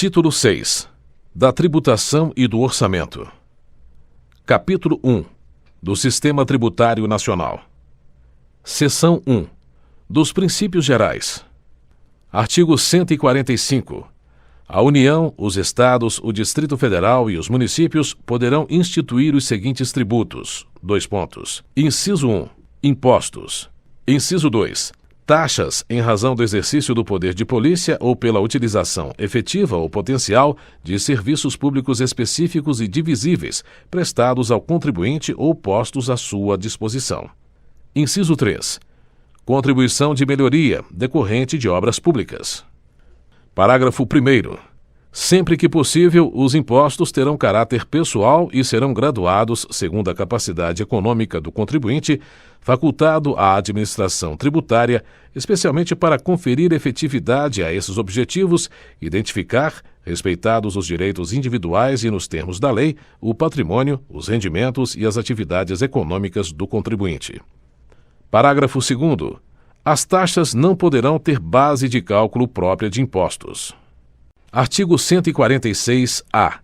Título 6. Da tributação e do orçamento. Capítulo 1. Do Sistema Tributário Nacional. Seção 1. Dos Princípios Gerais. Artigo 145. A União, os Estados, o Distrito Federal e os municípios poderão instituir os seguintes tributos. Inciso 1. Impostos. Inciso 2. Taxas em razão do exercício do poder de polícia ou pela utilização efetiva ou potencial de serviços públicos específicos e divisíveis prestados ao contribuinte ou postos à sua disposição. Inciso 3. Contribuição de melhoria decorrente de obras públicas. Parágrafo 1º. Sempre que possível, os impostos terão caráter pessoal e serão graduados segundo a capacidade econômica do contribuinte, facultado à administração tributária, especialmente para conferir efetividade a esses objetivos, identificar, respeitados os direitos individuais e nos termos da lei, o patrimônio, os rendimentos e as atividades econômicas do contribuinte. Parágrafo 2º. As taxas não poderão ter base de cálculo própria de impostos. Artigo 146-A.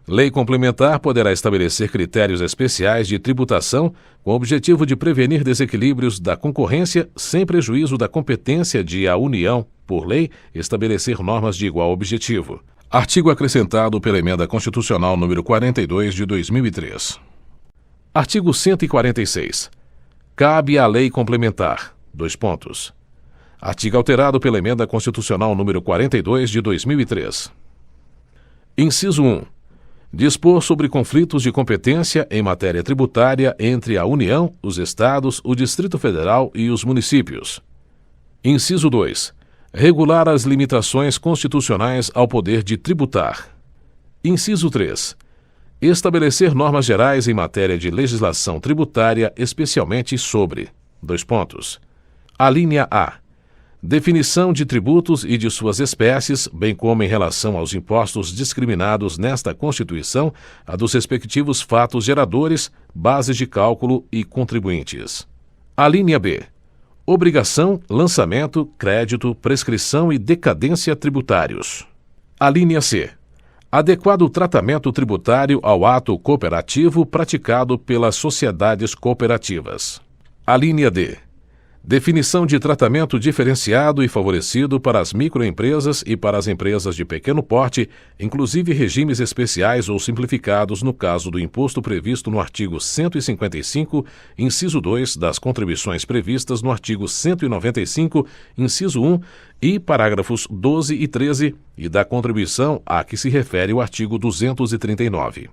Lei complementar poderá estabelecer critérios especiais de tributação com o objetivo de prevenir desequilíbrios da concorrência sem prejuízo da competência de a União, por lei, estabelecer normas de igual objetivo. Artigo acrescentado pela Emenda Constitucional número 42 de 2003. Artigo 146. Cabe à lei complementar. Artigo alterado pela Emenda Constitucional número 42 de 2003. Inciso 1. Dispor sobre conflitos de competência em matéria tributária entre a União, os Estados, o Distrito Federal e os municípios. Inciso 2. Regular as limitações constitucionais ao poder de tributar. Inciso 3. Estabelecer normas gerais em matéria de legislação tributária, especialmente sobre: Alínea A. Definição de tributos e de suas espécies, bem como em relação aos impostos discriminados nesta Constituição, a dos respectivos fatos geradores, bases de cálculo e contribuintes. Alínea B. Obrigação, lançamento, crédito, prescrição e decadência tributários. Alínea C. Adequado tratamento tributário ao ato cooperativo praticado pelas sociedades cooperativas. Alínea D. Definição de tratamento diferenciado e favorecido para as microempresas e para as empresas de pequeno porte, inclusive regimes especiais ou simplificados no caso do imposto previsto no artigo 155, inciso 2 das contribuições previstas no artigo 195, inciso 1 e parágrafos 12 e 13 e da contribuição a que se refere o artigo 239.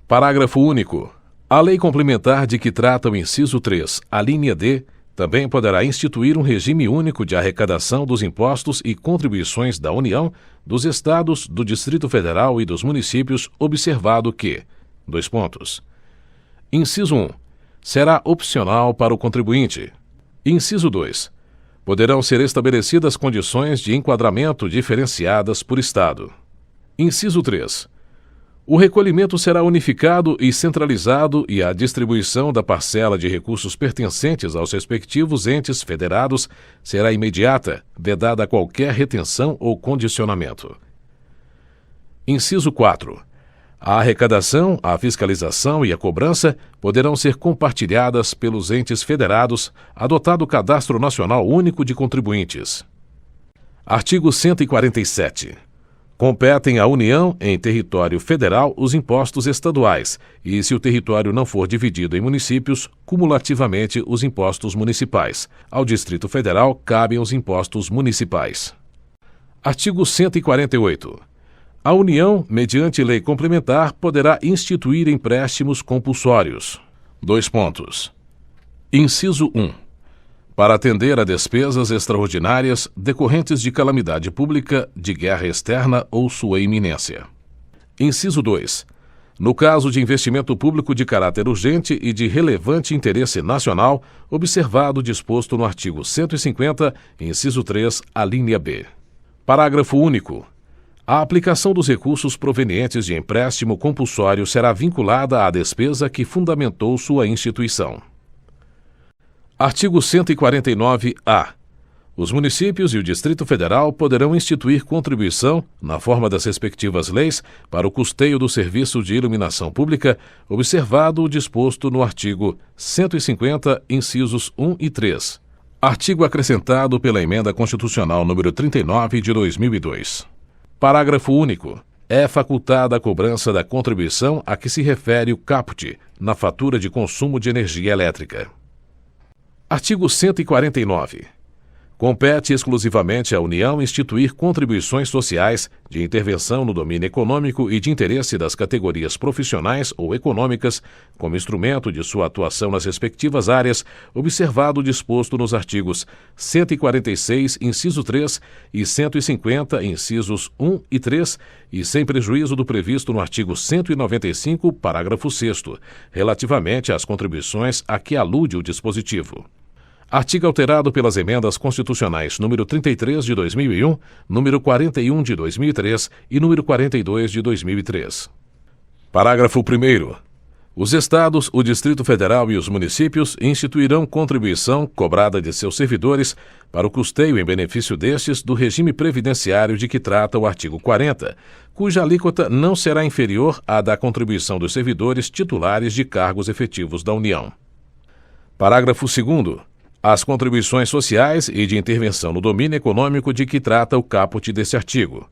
Parágrafo único. A lei complementar de que trata o inciso 3, alínea D, também poderá instituir um regime único de arrecadação dos impostos e contribuições da União, dos Estados, do Distrito Federal e dos municípios, observado que: Inciso 1. Será opcional para o contribuinte. Inciso 2. Poderão ser estabelecidas condições de enquadramento diferenciadas por Estado. Inciso 3. O recolhimento será unificado e centralizado e a distribuição da parcela de recursos pertencentes aos respectivos entes federados será imediata, vedada qualquer retenção ou condicionamento. Inciso 4. A arrecadação, a fiscalização e a cobrança poderão ser compartilhadas pelos entes federados, adotado o Cadastro Nacional Único de Contribuintes. Artigo 147. Competem à União, em território federal, os impostos estaduais e, se o território não for dividido em municípios, cumulativamente os impostos municipais. Ao Distrito Federal cabem os impostos municipais. Artigo 148. A União, mediante lei complementar, poderá instituir empréstimos compulsórios. Inciso 1. Para atender a despesas extraordinárias decorrentes de calamidade pública, de guerra externa ou sua iminência. Inciso 2. No caso de investimento público de caráter urgente e de relevante interesse nacional, observado o disposto no artigo 150, inciso 3, alínea B. Parágrafo único. A aplicação dos recursos provenientes de empréstimo compulsório será vinculada à despesa que fundamentou sua instituição. Artigo 149-A. Os municípios e o Distrito Federal poderão instituir contribuição, na forma das respectivas leis, para o custeio do serviço de iluminação pública, observado o disposto no artigo 150, incisos 1 e 3. Artigo acrescentado pela Emenda Constitucional número 39 de 2002. Parágrafo único. É facultada a cobrança da contribuição a que se refere o caput na fatura de consumo de energia elétrica. Artigo 149. Compete exclusivamente à União instituir contribuições sociais de intervenção no domínio econômico e de interesse das categorias profissionais ou econômicas, como instrumento de sua atuação nas respectivas áreas, observado o disposto nos artigos 146, inciso 3 e 150, incisos 1 e 3, e sem prejuízo do previsto no artigo 195, parágrafo 6º, relativamente às contribuições a que alude o dispositivo. Artigo alterado pelas emendas constitucionais número 33 de 2001, número 41 de 2003 e número 42 de 2003. Parágrafo 1º. Os estados, o Distrito Federal e os municípios instituirão contribuição cobrada de seus servidores para o custeio em benefício destes do regime previdenciário de que trata o artigo 40, cuja alíquota não será inferior à da contribuição dos servidores titulares de cargos efetivos da União. Parágrafo 2º. As contribuições sociais e de intervenção no domínio econômico de que trata o caput deste artigo.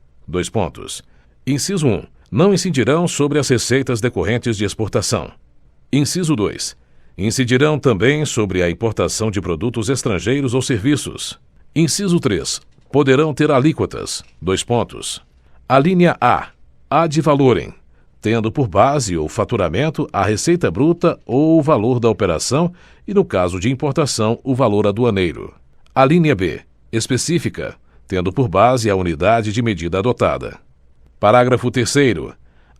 Inciso 1. Não incidirão sobre as receitas decorrentes de exportação. Inciso 2. Incidirão também sobre a importação de produtos estrangeiros ou serviços. Inciso 3. Poderão ter alíquotas. Alínea A. Ad valorem, tendo por base ou faturamento a receita bruta ou o valor da operação e, no caso de importação, o valor aduaneiro. Alínea B. Específica, tendo por base a unidade de medida adotada. Parágrafo 3º.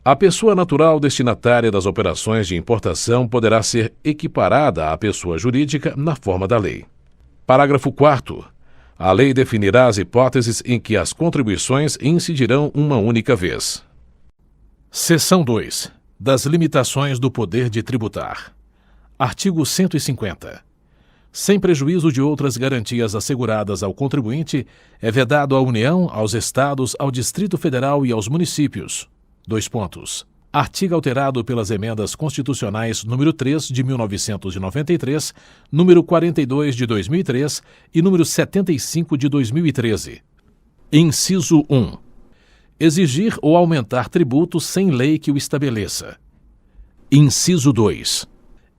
A pessoa natural destinatária das operações de importação poderá ser equiparada à pessoa jurídica na forma da lei. Parágrafo 4º. A lei definirá as hipóteses em que as contribuições incidirão uma única vez. Seção 2. Das limitações do poder de tributar. Artigo 150. Sem prejuízo de outras garantias asseguradas ao contribuinte, é vedado à União, aos Estados, ao Distrito Federal e aos municípios. Artigo alterado pelas emendas constitucionais número 3 de 1993, número 42 de 2003 e número 75 de 2013. Inciso 1. Exigir ou aumentar tributos sem lei que o estabeleça. Inciso 2.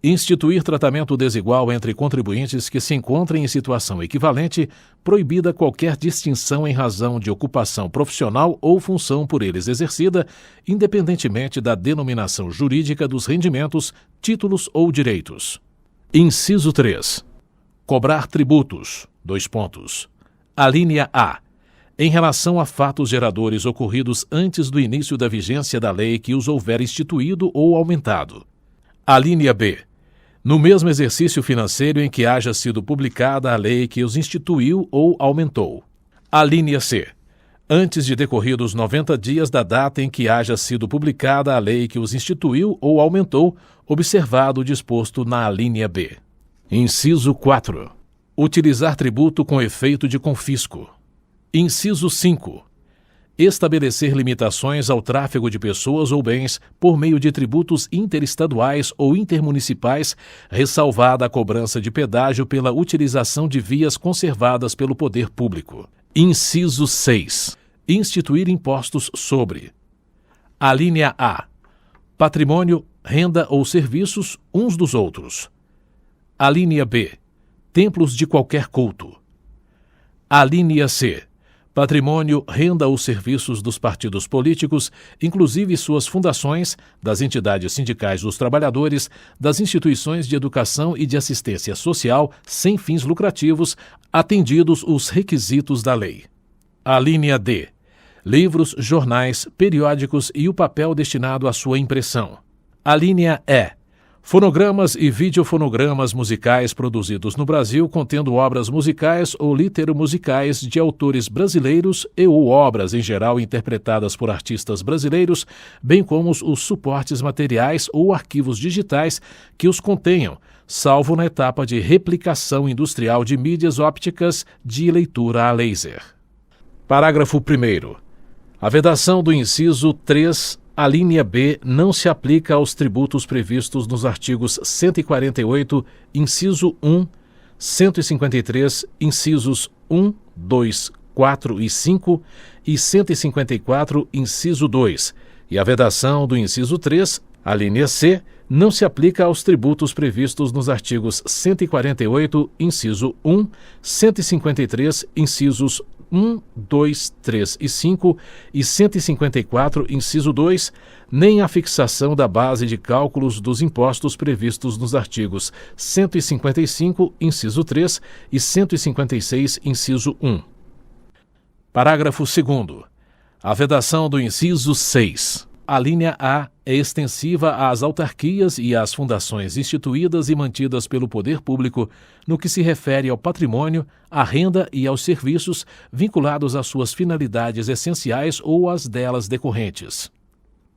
Instituir tratamento desigual entre contribuintes que se encontrem em situação equivalente, proibida qualquer distinção em razão de ocupação profissional ou função por eles exercida, independentemente da denominação jurídica dos rendimentos, títulos ou direitos. Inciso 3. Cobrar tributos. Alínea A. Em relação a fatos geradores ocorridos antes do início da vigência da lei que os houver instituído ou aumentado. Alínea B. No mesmo exercício financeiro em que haja sido publicada a lei que os instituiu ou aumentou. Alínea C. Antes de decorridos 90 dias da data em que haja sido publicada a lei que os instituiu ou aumentou, observado o disposto na alínea B. Inciso 4. Utilizar tributo com efeito de confisco. Inciso 5. Estabelecer limitações ao tráfego de pessoas ou bens por meio de tributos interestaduais ou intermunicipais, ressalvada a cobrança de pedágio pela utilização de vias conservadas pelo poder público. Inciso 6. Instituir impostos sobre: alínea A. Patrimônio, renda ou serviços uns dos outros. Alínea B. Templos de qualquer culto. Alínea C. Patrimônio, renda ou serviços dos partidos políticos, inclusive suas fundações, das entidades sindicais dos trabalhadores, das instituições de educação e de assistência social sem fins lucrativos, atendidos os requisitos da lei. Alínea D. Livros, jornais, periódicos e o papel destinado à sua impressão. Alínea E. Fonogramas e videofonogramas musicais produzidos no Brasil contendo obras musicais ou literomusicais de autores brasileiros ou obras em geral interpretadas por artistas brasileiros, bem como os suportes materiais ou arquivos digitais que os contenham, salvo na etapa de replicação industrial de mídias ópticas de leitura a laser. Parágrafo 1º. A vedação do inciso 3, a linha B, não se aplica aos tributos previstos nos artigos 148, inciso 1, 153, incisos 1, 2, 4 e 5 e 154, inciso 2, e a vedação do inciso 3, a linha C, não se aplica aos tributos previstos nos artigos 148, inciso 1, 153, incisos 1, 2, 3 e 5 e 154, inciso 2, nem a fixação da base de cálculos dos impostos previstos nos artigos 155, inciso 3 e 156, inciso 1. Parágrafo 2º. A vedação do inciso 6. A linha A é extensiva às autarquias e às fundações instituídas e mantidas pelo poder público no que se refere ao patrimônio, à renda e aos serviços vinculados às suas finalidades essenciais ou às delas decorrentes.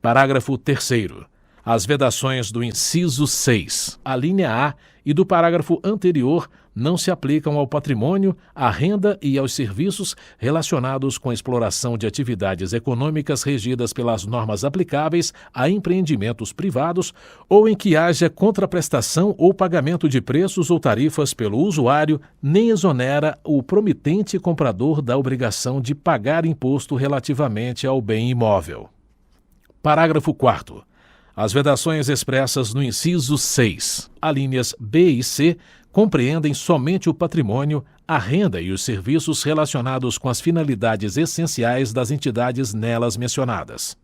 Parágrafo 3º. As vedações do inciso 6, a linha A, e do parágrafo anterior não se aplicam ao patrimônio, à renda e aos serviços relacionados com a exploração de atividades econômicas regidas pelas normas aplicáveis a empreendimentos privados ou em que haja contraprestação ou pagamento de preços ou tarifas pelo usuário, nem exonera o promitente comprador da obrigação de pagar imposto relativamente ao bem imóvel. Parágrafo 4º. As vedações expressas no inciso 6, alíneas B e C, compreendem somente o patrimônio, a renda e os serviços relacionados com as finalidades essenciais das entidades nelas mencionadas.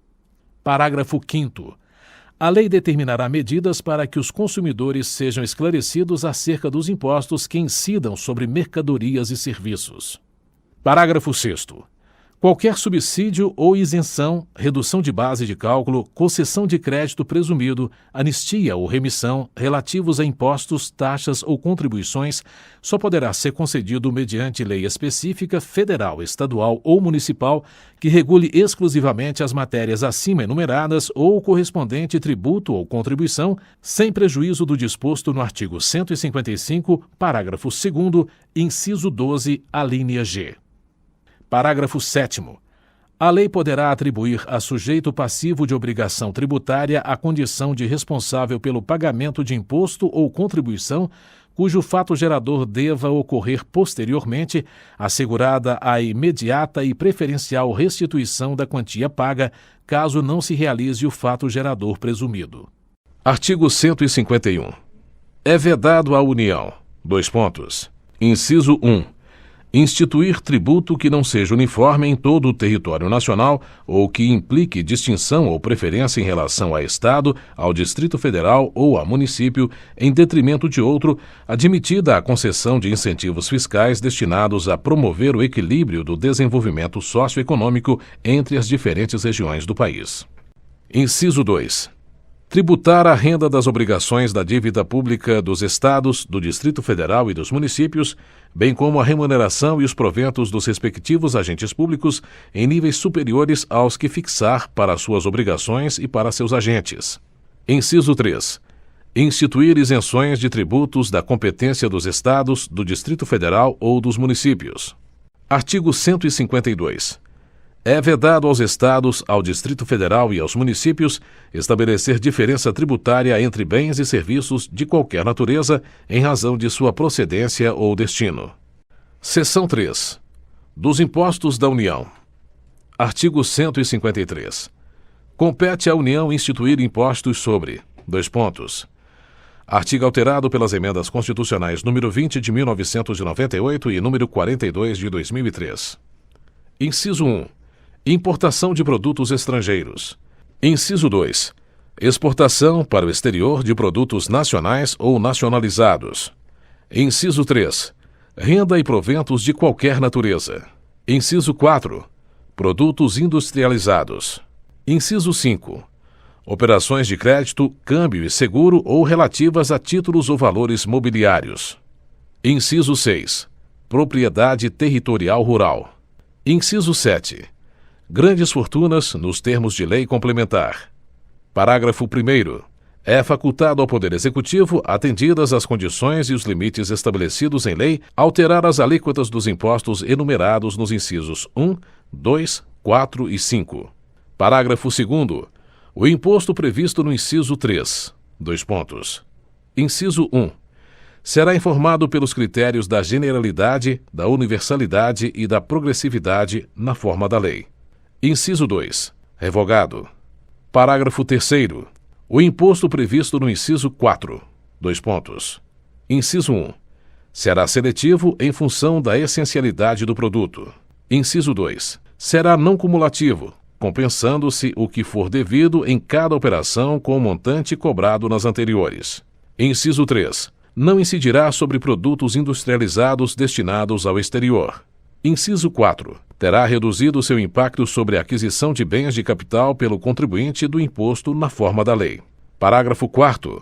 Parágrafo 5º. A lei determinará medidas para que os consumidores sejam esclarecidos acerca dos impostos que incidam sobre mercadorias e serviços. Parágrafo 6º. Qualquer subsídio ou isenção, redução de base de cálculo, concessão de crédito presumido, anistia ou remissão relativos a impostos, taxas ou contribuições só poderá ser concedido mediante lei específica, federal, estadual ou municipal que regule exclusivamente as matérias acima enumeradas ou o correspondente tributo ou contribuição, sem prejuízo do disposto no artigo 155, parágrafo 2º, inciso 12, alínea G. Parágrafo 7º. A lei poderá atribuir a sujeito passivo de obrigação tributária a condição de responsável pelo pagamento de imposto ou contribuição cujo fato gerador deva ocorrer posteriormente, assegurada a imediata e preferencial restituição da quantia paga, caso não se realize o fato gerador presumido. Artigo 151. É vedado à União: inciso 1. Instituir tributo que não seja uniforme em todo o território nacional ou que implique distinção ou preferência em relação a Estado, ao Distrito Federal ou a município, em detrimento de outro, admitida a concessão de incentivos fiscais destinados a promover o equilíbrio do desenvolvimento socioeconômico entre as diferentes regiões do país. Inciso 2. Tributar a renda das obrigações da dívida pública dos Estados, do Distrito Federal e dos municípios, bem como a remuneração e os proventos dos respectivos agentes públicos, em níveis superiores aos que fixar para suas obrigações e para seus agentes. Inciso 3. Instituir isenções de tributos da competência dos Estados, do Distrito Federal ou dos municípios. Artigo 152. É vedado aos Estados, ao Distrito Federal e aos municípios estabelecer diferença tributária entre bens e serviços de qualquer natureza em razão de sua procedência ou destino. Seção 3. Dos impostos da União. Artigo 153. Compete à União instituir impostos sobre: Artigo alterado pelas emendas constitucionais número 20 de 1998 e número 42 de 2003. Inciso 1. Importação de produtos estrangeiros. Inciso 2. Exportação para o exterior de produtos nacionais ou nacionalizados. Inciso 3. Renda e proventos de qualquer natureza. Inciso 4. Produtos industrializados. Inciso 5. operações de crédito, câmbio e seguro ou relativas a títulos ou valores mobiliários. Inciso 6. Propriedade territorial rural. Inciso 7. Grandes fortunas nos termos de lei complementar. Parágrafo 1º. É facultado ao Poder Executivo, atendidas as condições e os limites estabelecidos em lei, alterar as alíquotas dos impostos enumerados nos incisos 1, 2, 4 e 5. Parágrafo 2º. O imposto previsto no inciso 3. Dois pontos. Inciso 1. Será informado pelos critérios da generalidade, da universalidade e da progressividade na forma da lei. Inciso 2. Revogado. Parágrafo 3º. O imposto previsto no inciso 4. Dois pontos. Inciso 1. Será seletivo em função da essencialidade do produto. Inciso 2. Será não cumulativo, compensando-se o que for devido em cada operação com o montante cobrado nas anteriores. Inciso 3. Não incidirá sobre produtos industrializados destinados ao exterior. Inciso 4. Terá reduzido seu impacto sobre a aquisição de bens de capital pelo contribuinte do imposto na forma da lei. Parágrafo 4º.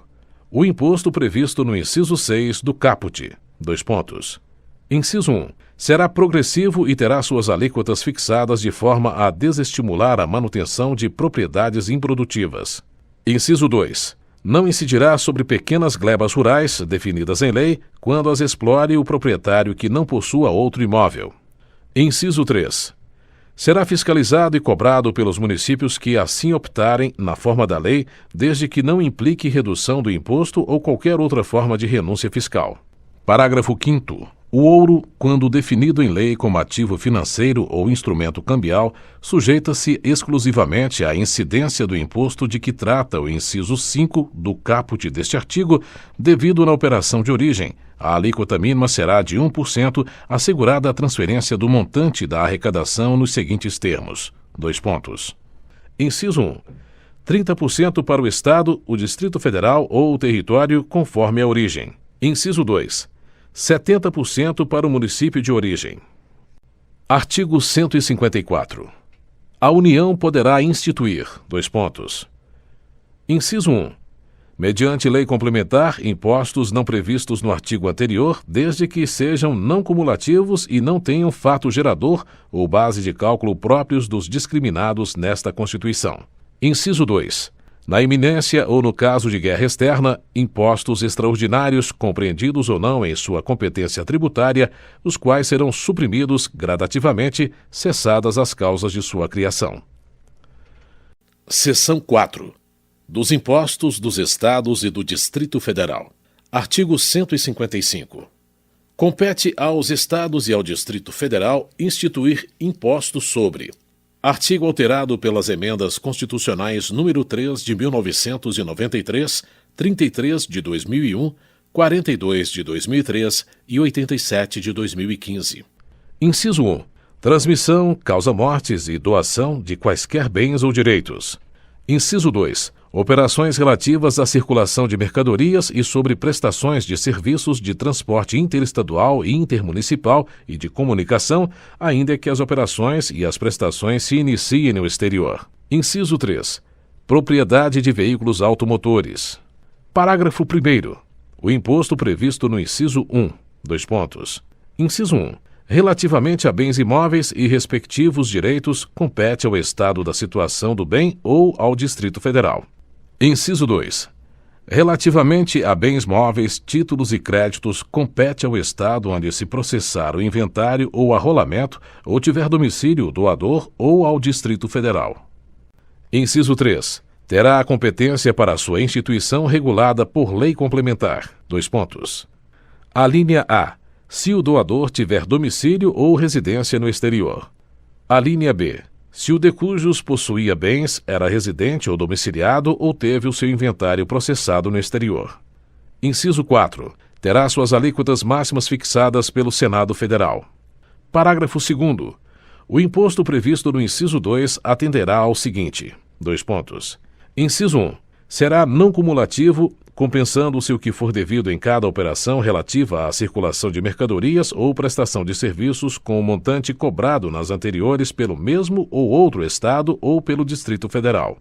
O imposto previsto no inciso 6 do caput. Dois pontos. Inciso 1. Será progressivo e terá suas alíquotas fixadas de forma a desestimular a manutenção de propriedades improdutivas. Inciso 2. Não incidirá sobre pequenas glebas rurais, definidas em lei, quando as explore o proprietário que não possua outro imóvel. Inciso 3. Será fiscalizado e cobrado pelos municípios que assim optarem na forma da lei, desde que não implique redução do imposto ou qualquer outra forma de renúncia fiscal. Parágrafo 5º. O ouro, quando definido em lei como ativo financeiro ou instrumento cambial, sujeita-se exclusivamente à incidência do imposto de que trata o inciso 5 do caput deste artigo, devido na operação de origem. A alíquota mínima será de 1%, assegurada a transferência do montante da arrecadação nos seguintes termos. Dois pontos. Inciso 1. 30% para o Estado, o Distrito Federal ou o território, conforme a origem. Inciso 2. 70% para o município de origem. Artigo 154. A União poderá instituir. Dois pontos. Inciso 1. Mediante lei complementar, impostos não previstos no artigo anterior, desde que sejam não cumulativos e não tenham fato gerador ou base de cálculo próprios dos discriminados nesta Constituição. Inciso 2. Na iminência ou no caso de guerra externa, impostos extraordinários, compreendidos ou não em sua competência tributária, os quais serão suprimidos gradativamente, cessadas as causas de sua criação. Seção 4. Dos impostos dos Estados e do Distrito Federal. Artigo 155. Compete aos Estados e ao Distrito Federal instituir impostos sobre: artigo alterado pelas emendas constitucionais número 3 de 1993, 33 de 2001, 42 de 2003 e 87 de 2015. Inciso 1. Transmissão, causa-mortes e doação de quaisquer bens ou direitos. Inciso 2. Operações relativas à circulação de mercadorias e sobre prestações de serviços de transporte interestadual e intermunicipal e de comunicação, ainda que as operações e as prestações se iniciem no exterior. Inciso 3. Propriedade de veículos automotores. Parágrafo 1º. O imposto previsto no inciso 1. Dois pontos. Inciso 1. Relativamente a bens imóveis e respectivos direitos, compete ao Estado da situação do bem ou ao Distrito Federal. Inciso 2. Relativamente a bens móveis, títulos e créditos, compete ao Estado onde se processar o inventário ou arrolamento ou tiver domicílio o doador ou ao Distrito Federal. Inciso 3. Terá a competência para sua instituição regulada por lei complementar. Dois pontos. Alínea A. Se o doador tiver domicílio ou residência no exterior. Alínea B. Se o de cujos possuía bens era residente ou domiciliado ou teve o seu inventário processado no exterior. Inciso 4. Terá suas alíquotas máximas fixadas pelo Senado Federal. Parágrafo 2º. O imposto previsto no inciso 2 atenderá ao seguinte. Dois pontos. Inciso 1. Será não cumulativo, compensando-se o que for devido em cada operação relativa à circulação de mercadorias ou prestação de serviços com o montante cobrado nas anteriores pelo mesmo ou outro Estado ou pelo Distrito Federal.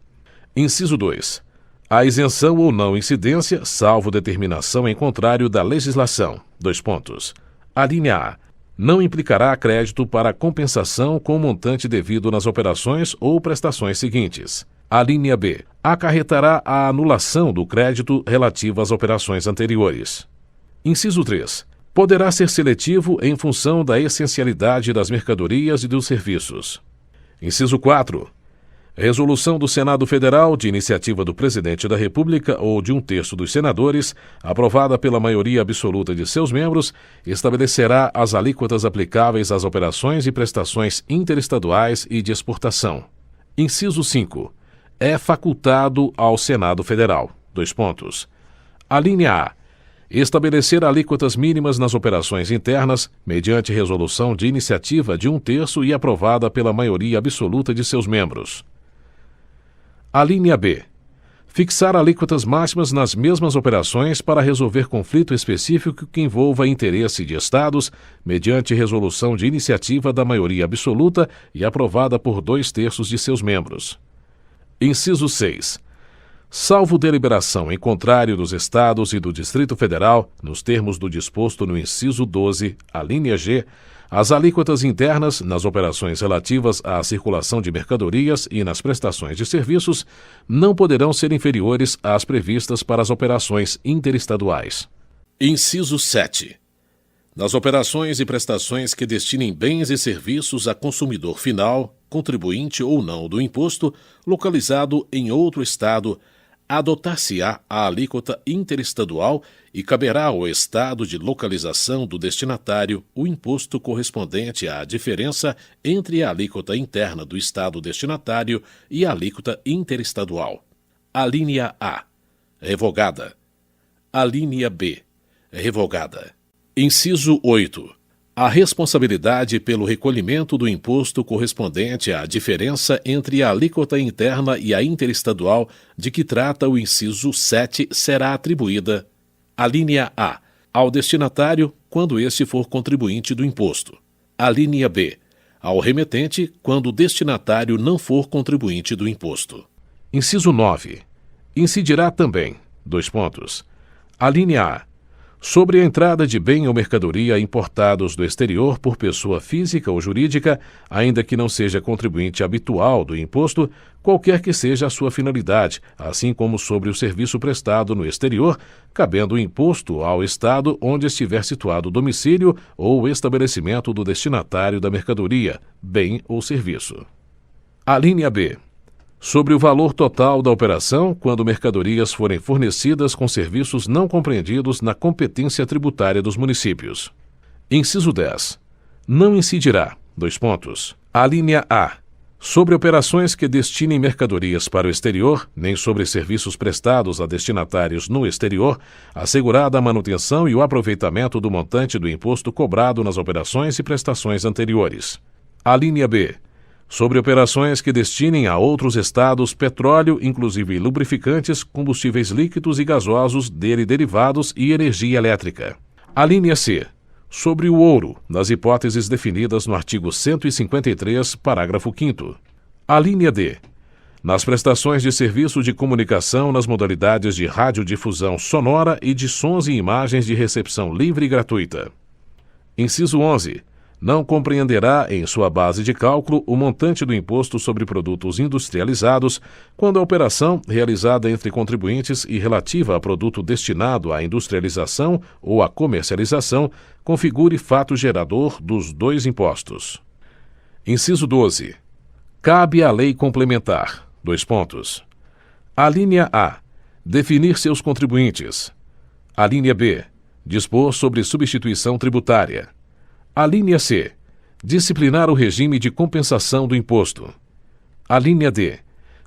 Inciso 2. A isenção ou não incidência, salvo determinação em contrário da legislação. Dois pontos. Alínea A. Não implicará crédito para compensação com o montante devido nas operações ou prestações seguintes. Alínea B. Acarretará a anulação do crédito relativo às operações anteriores. Inciso 3. Poderá ser seletivo em função da essencialidade das mercadorias e dos serviços. Inciso 4. Resolução do Senado Federal, de iniciativa do Presidente da República ou de um terço dos senadores, aprovada pela maioria absoluta de seus membros, estabelecerá as alíquotas aplicáveis às operações e prestações interestaduais e de exportação. Inciso 5. É facultado ao Senado Federal. Dois pontos. Alínea A. Estabelecer alíquotas mínimas nas operações internas, mediante resolução de iniciativa de um terço e aprovada pela maioria absoluta de seus membros. Alínea B. Fixar alíquotas máximas nas mesmas operações para resolver conflito específico que envolva interesse de Estados, mediante resolução de iniciativa da maioria absoluta e aprovada por 2/3 de seus membros. Inciso 6. Salvo deliberação em contrário dos Estados e do Distrito Federal, nos termos do disposto no inciso 12, alínea G, as alíquotas internas, nas operações relativas à circulação de mercadorias e nas prestações de serviços, não poderão ser inferiores às previstas para as operações interestaduais. Inciso 7. Nas operações e prestações que destinem bens e serviços a consumidor final, contribuinte ou não do imposto, localizado em outro Estado, adotar-se-á a alíquota interestadual e caberá ao Estado de localização do destinatário o imposto correspondente à diferença entre a alíquota interna do Estado destinatário e a alíquota interestadual. Alínea A. Revogada. Alínea B. Revogada. Inciso 8. A responsabilidade pelo recolhimento do imposto correspondente à diferença entre a alíquota interna e a interestadual de que trata o inciso 7 será atribuída: alínea A. Ao destinatário, quando este for contribuinte do imposto. Alínea B. Ao remetente, quando o destinatário não for contribuinte do imposto. Inciso 9. Incidirá também: dois pontos. Alínea A. Sobre a entrada de bem ou mercadoria importados do exterior por pessoa física ou jurídica, ainda que não seja contribuinte habitual do imposto, qualquer que seja a sua finalidade, assim como sobre o serviço prestado no exterior, cabendo o imposto ao Estado onde estiver situado o domicílio ou o estabelecimento do destinatário da mercadoria, bem ou serviço. Alínea B. Sobre o valor total da operação, quando mercadorias forem fornecidas com serviços não compreendidos na competência tributária dos municípios. Inciso 10. Não incidirá: dois pontos. Alínea A. Sobre operações que destinem mercadorias para o exterior, nem sobre serviços prestados a destinatários no exterior, assegurada a manutenção e o aproveitamento do montante do imposto cobrado nas operações e prestações anteriores. Alínea B. Sobre operações que destinem a outros estados petróleo, inclusive lubrificantes, combustíveis líquidos e gasosos dele derivados e energia elétrica. Alínea C. Sobre o ouro, nas hipóteses definidas no artigo 153, parágrafo 5º. Alínea D. Nas prestações de serviço de comunicação nas modalidades de radiodifusão sonora e de sons e imagens de recepção livre e gratuita. Inciso 11. Não compreenderá em sua base de cálculo o montante do imposto sobre produtos industrializados quando a operação, realizada entre contribuintes e relativa a produto destinado à industrialização ou à comercialização, configure fato gerador dos dois impostos. Inciso 12. Cabe à lei complementar: dois pontos. Alínea A. Definir seus contribuintes. Alínea B. Dispor sobre substituição tributária. Alínea C. Disciplinar o regime de compensação do imposto. Alínea D.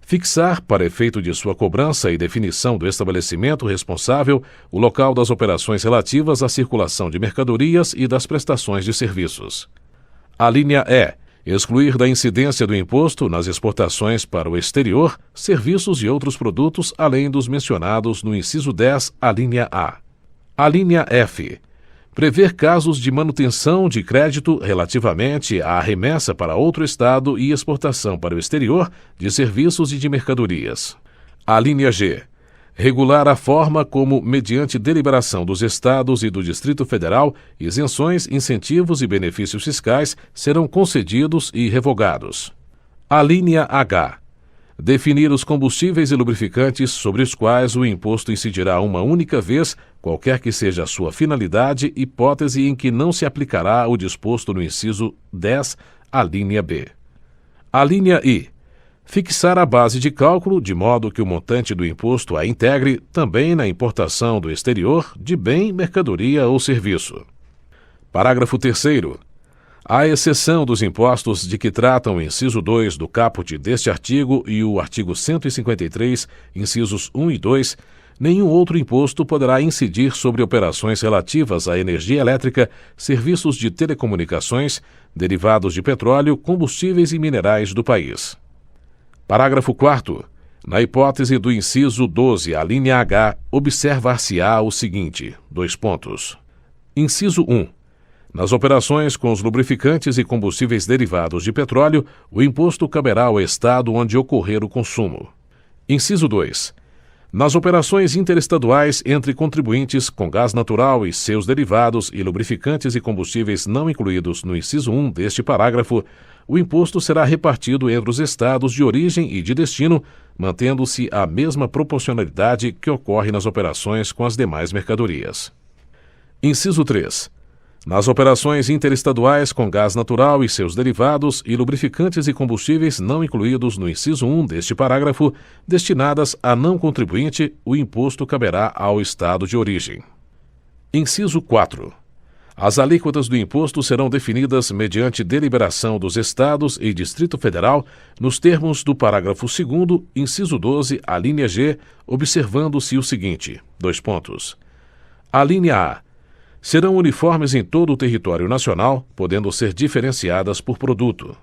Fixar, para efeito de sua cobrança e definição do estabelecimento responsável, o local das operações relativas à circulação de mercadorias e das prestações de serviços. Alínea E. Excluir da incidência do imposto nas exportações para o exterior serviços e outros produtos além dos mencionados no inciso 10, alínea A. Alínea F. Prever casos de manutenção de crédito relativamente à remessa para outro Estado e exportação para o exterior de serviços e de mercadorias. Alínea G. Regular a forma como, mediante deliberação dos Estados e do Distrito Federal, isenções, incentivos e benefícios fiscais serão concedidos e revogados. Alínea H. Definir os combustíveis e lubrificantes sobre os quais o imposto incidirá uma única vez, qualquer que seja a sua finalidade, hipótese em que não se aplicará o disposto no inciso 10, alínea B. Alínea I. Fixar a base de cálculo de modo que o montante do imposto a integre também na importação do exterior de bem, mercadoria ou serviço. Parágrafo 3º. À exceção dos impostos de que tratam o inciso 2 do caput deste artigo e o artigo 153, incisos 1 e 2, nenhum outro imposto poderá incidir sobre operações relativas à energia elétrica, serviços de telecomunicações, derivados de petróleo, combustíveis e minerais do país. Parágrafo 4º. Na hipótese do inciso 12, alínea H, observar-se-á o seguinte: Inciso 1. Nas operações com os lubrificantes e combustíveis derivados de petróleo, o imposto caberá ao Estado onde ocorrer o consumo. Inciso 2. Nas operações interestaduais entre contribuintes com gás natural e seus derivados e lubrificantes e combustíveis não incluídos no inciso 1 deste parágrafo, o imposto será repartido entre os estados de origem e de destino, mantendo-se a mesma proporcionalidade que ocorre nas operações com as demais mercadorias. Inciso 3. Nas operações interestaduais com gás natural e seus derivados e lubrificantes e combustíveis não incluídos no inciso 1 deste parágrafo, destinadas a não contribuinte, o imposto caberá ao estado de origem. Inciso 4. As alíquotas do imposto serão definidas mediante deliberação dos Estados e Distrito Federal, nos termos do parágrafo 2º, inciso 12, alínea G, observando-se o seguinte: Alínea A. Serão uniformes em todo o território nacional, podendo ser diferenciadas por produto.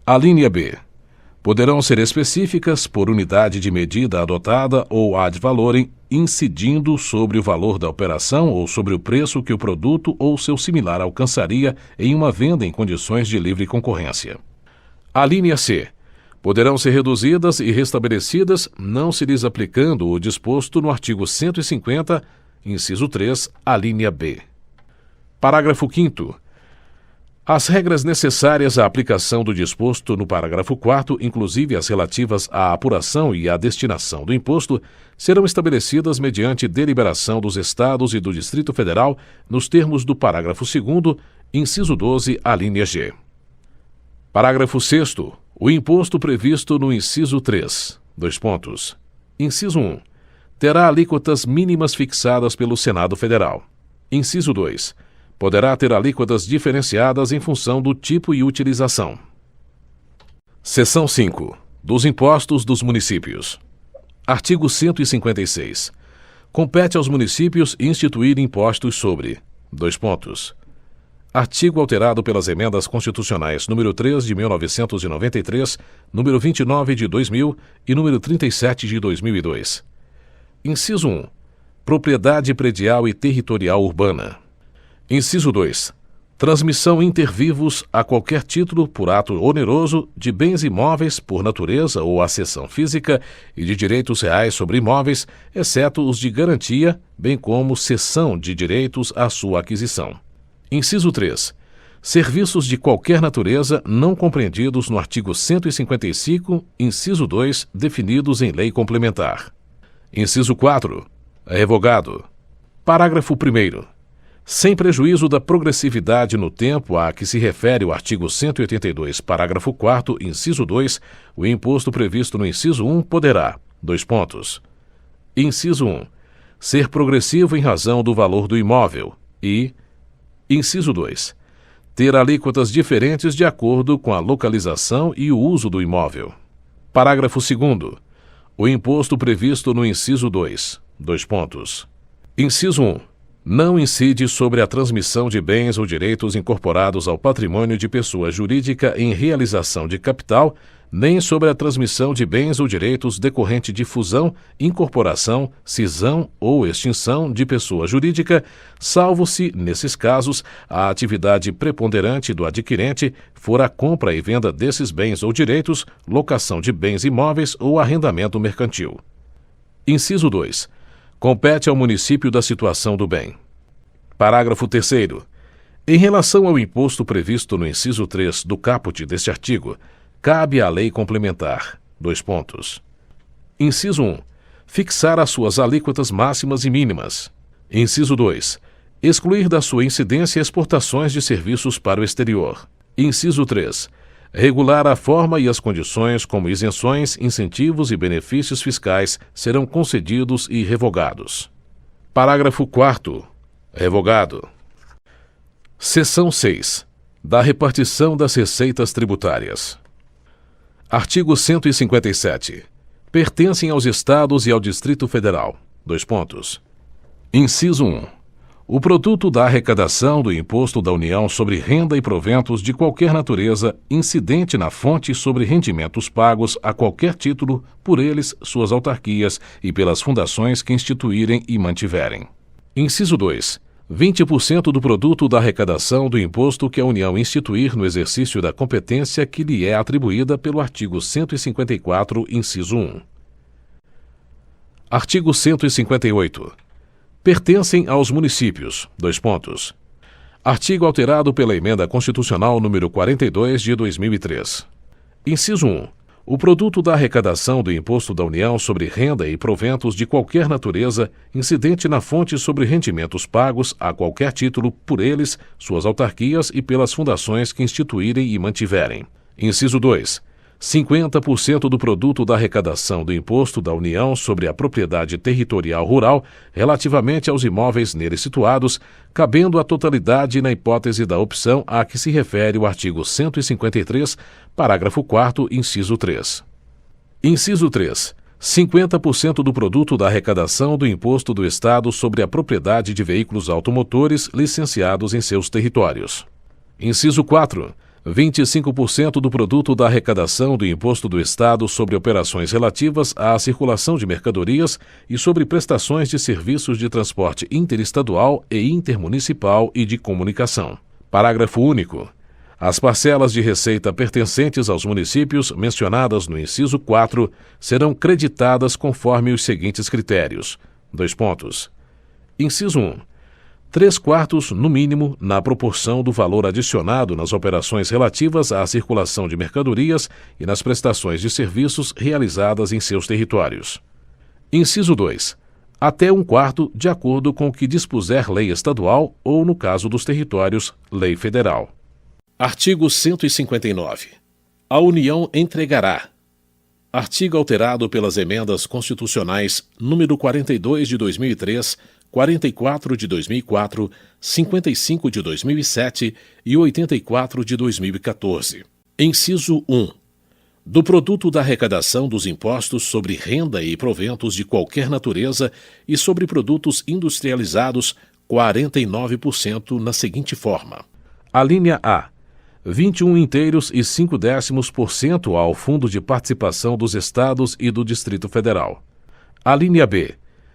Alínea B. Poderão ser específicas por unidade de medida adotada ou ad valorem, incidindo sobre o valor da operação ou sobre o preço que o produto ou seu similar alcançaria em uma venda em condições de livre concorrência. Alínea C. Poderão ser reduzidas e restabelecidas, não se lhes aplicando o disposto no artigo 150, inciso 3, alínea B. Parágrafo 5º. As regras necessárias à aplicação do disposto no parágrafo 4º, inclusive as relativas à apuração e à destinação do imposto, serão estabelecidas mediante deliberação dos Estados e do Distrito Federal, nos termos do parágrafo 2º, inciso 12, alínea G. Parágrafo 6º. O imposto previsto no inciso 3. Inciso 1. Terá alíquotas mínimas fixadas pelo Senado Federal. Inciso 2. Poderá ter alíquotas diferenciadas em função do tipo e utilização. Seção 5. Dos impostos dos municípios. Artigo 156. Compete aos municípios instituir impostos sobre: Artigo alterado pelas emendas constitucionais número 3 de 1993, número 29 de 2000 e número 37 de 2002. Inciso 1. Propriedade predial e territorial urbana. Inciso 2. Transmissão inter vivos a qualquer título por ato oneroso de bens imóveis por natureza ou acessão física e de direitos reais sobre imóveis, exceto os de garantia, bem como cessão de direitos à sua aquisição. Inciso 3. Serviços de qualquer natureza não compreendidos no artigo 155, inciso 2, definidos em lei complementar. Inciso 4. Revogado. Parágrafo 1º. Sem prejuízo da progressividade no tempo a que se refere o artigo 182, parágrafo 4º, inciso 2, o imposto previsto no inciso 1 poderá: Inciso 1. Ser progressivo em razão do valor do imóvel e: Inciso 2. Ter alíquotas diferentes de acordo com a localização e o uso do imóvel. Parágrafo 2º. O imposto previsto no inciso 2. Inciso 1. Não incide sobre a transmissão de bens ou direitos incorporados ao patrimônio de pessoa jurídica em realização de capital, nem sobre a transmissão de bens ou direitos decorrente de fusão, incorporação, cisão ou extinção de pessoa jurídica, salvo se, nesses casos, a atividade preponderante do adquirente for a compra e venda desses bens ou direitos, locação de bens imóveis ou arrendamento mercantil. Inciso 2. Compete ao município da situação do bem. Parágrafo 3º. Em relação ao imposto previsto no inciso 3 do caput deste artigo, cabe à lei complementar: Inciso 1. Fixar as suas alíquotas máximas e mínimas. Inciso 2. Excluir da sua incidência exportações de serviços para o exterior. Inciso 3. Regular a forma e as condições como isenções, incentivos e benefícios fiscais serão concedidos e revogados. Parágrafo 4º. Revogado. Seção 6. Da repartição das receitas tributárias. Artigo 157. Pertencem aos Estados e ao Distrito Federal. Inciso 1. O produto da arrecadação do Imposto da União sobre renda e proventos de qualquer natureza incidente na fonte sobre rendimentos pagos a qualquer título por eles, suas autarquias e pelas fundações que instituírem e mantiverem. Inciso 2. 20% do produto da arrecadação do imposto que a União instituir no exercício da competência que lhe é atribuída pelo artigo 154, inciso 1. Artigo 158. Pertencem aos municípios: Artigo alterado pela Emenda Constitucional número 42 de 2003. Inciso 1. O produto da arrecadação do Imposto da União sobre renda e proventos de qualquer natureza incidente na fonte sobre rendimentos pagos a qualquer título por eles, suas autarquias e pelas fundações que instituírem e mantiverem. Inciso 2. 50% do produto da arrecadação do Imposto da União sobre a propriedade territorial rural relativamente aos imóveis nele situados, cabendo a totalidade na hipótese da opção a que se refere o artigo 153, parágrafo 4º, inciso 3. Inciso 3. 50% do produto da arrecadação do Imposto do Estado sobre a propriedade de veículos automotores licenciados em seus territórios. Inciso 4. 25% do produto da arrecadação do Imposto do Estado sobre operações relativas à circulação de mercadorias e sobre prestações de serviços de transporte interestadual e intermunicipal e de comunicação. Parágrafo único. As parcelas de receita pertencentes aos municípios mencionadas no inciso 4 serão creditadas conforme os seguintes critérios: Inciso 1. 3/4, no mínimo, na proporção do valor adicionado nas operações relativas à circulação de mercadorias e nas prestações de serviços realizadas em seus territórios. Inciso 2. Até 1/4, de acordo com o que dispuser lei estadual ou, no caso dos territórios, lei federal. Artigo 159. A União entregará. Artigo alterado pelas Emendas Constitucionais número 42 de 2003, 44 de 2004, 55 de 2007 e 84 de 2014. Inciso 1. Do produto da arrecadação dos impostos sobre renda e proventos de qualquer natureza e sobre produtos industrializados, 49% na seguinte forma. Alínea A. 21 inteiros e 5/10% ao Fundo de Participação dos Estados e do Distrito Federal. Alínea B.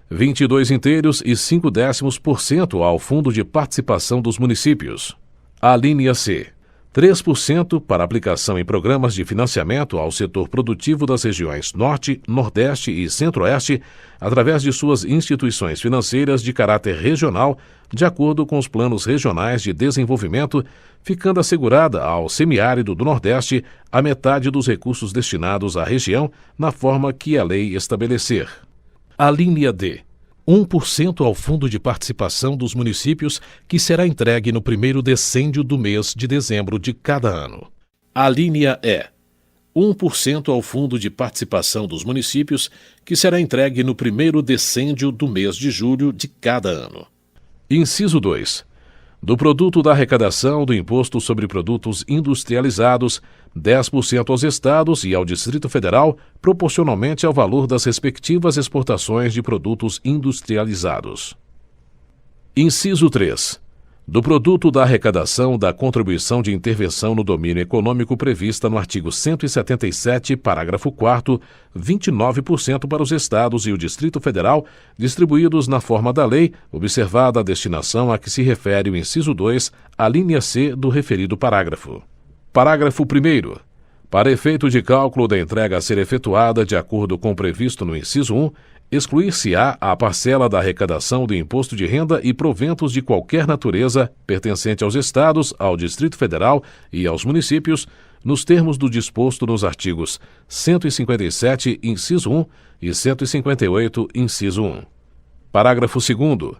22 inteiros e 5/10% ao Fundo de Participação dos Municípios. Alínea C. 3% para aplicação em programas de financiamento ao setor produtivo das regiões Norte, Nordeste e Centro-Oeste, através de suas instituições financeiras de caráter regional, de acordo com os planos regionais de desenvolvimento, ficando assegurada ao semiárido do Nordeste a metade dos recursos destinados à região, na forma que a lei estabelecer. Alínea D. 1% ao Fundo de Participação dos Municípios, que será entregue no primeiro decêndio do mês de dezembro de cada ano. Alínea E. 1% ao Fundo de Participação dos Municípios, que será entregue no primeiro decêndio do mês de julho de cada ano. Inciso 2. Do produto da arrecadação do Imposto sobre Produtos Industrializados, 10% aos Estados e ao Distrito Federal, proporcionalmente ao valor das respectivas exportações de produtos industrializados. Inciso 3. Do produto da arrecadação da contribuição de intervenção no domínio econômico prevista no artigo 177, parágrafo 4º, 29% para os Estados e o Distrito Federal, distribuídos na forma da lei, observada a destinação a que se refere o inciso 2, a linha C do referido parágrafo. Parágrafo 1º. Para efeito de cálculo da entrega a ser efetuada de acordo com o previsto no inciso 1, excluir-se-á a parcela da arrecadação do imposto de renda e proventos de qualquer natureza pertencente aos Estados, ao Distrito Federal e aos municípios, nos termos do disposto nos artigos 157, inciso 1 e 158, inciso 1. Parágrafo 2º.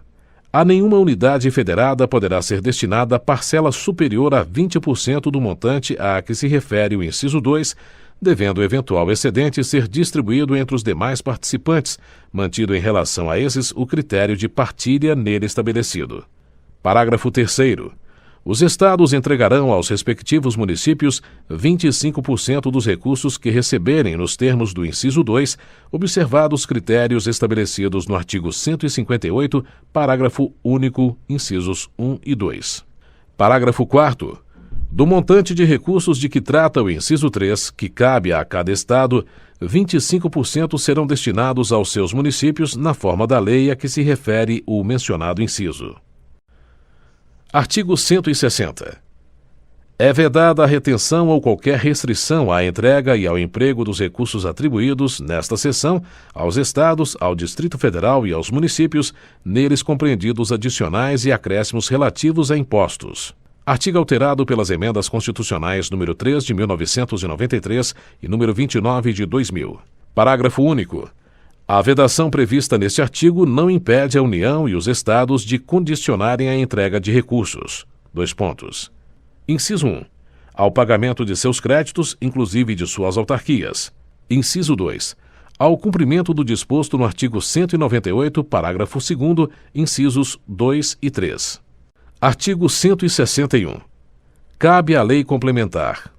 A nenhuma unidade federada poderá ser destinada parcela superior a 20% do montante a que se refere o inciso 2, devendo o eventual excedente ser distribuído entre os demais participantes, mantido em relação a esses o critério de partilha nele estabelecido. Parágrafo 3º. Os Estados entregarão aos respectivos municípios 25% dos recursos que receberem nos termos do inciso 2, observados critérios estabelecidos no artigo 158, parágrafo único, incisos 1 e 2. Parágrafo 4º. Do montante de recursos de que trata o inciso 3, que cabe a cada Estado, 25% serão destinados aos seus municípios na forma da lei a que se refere o mencionado inciso. Artigo 160. É vedada a retenção ou qualquer restrição à entrega e ao emprego dos recursos atribuídos, nesta seção, aos Estados, ao Distrito Federal e aos municípios, neles compreendidos adicionais e acréscimos relativos a impostos. Artigo alterado pelas emendas constitucionais número 3 de 1993 e número 29 de 2000. Parágrafo único. A vedação prevista neste artigo não impede a União e os Estados de condicionarem a entrega de recursos. Inciso 1. Ao pagamento de seus créditos, inclusive de suas autarquias. Inciso 2. Ao cumprimento do disposto no artigo 198, parágrafo 2º, incisos 2 e 3. Artigo 161. Cabe à lei complementar.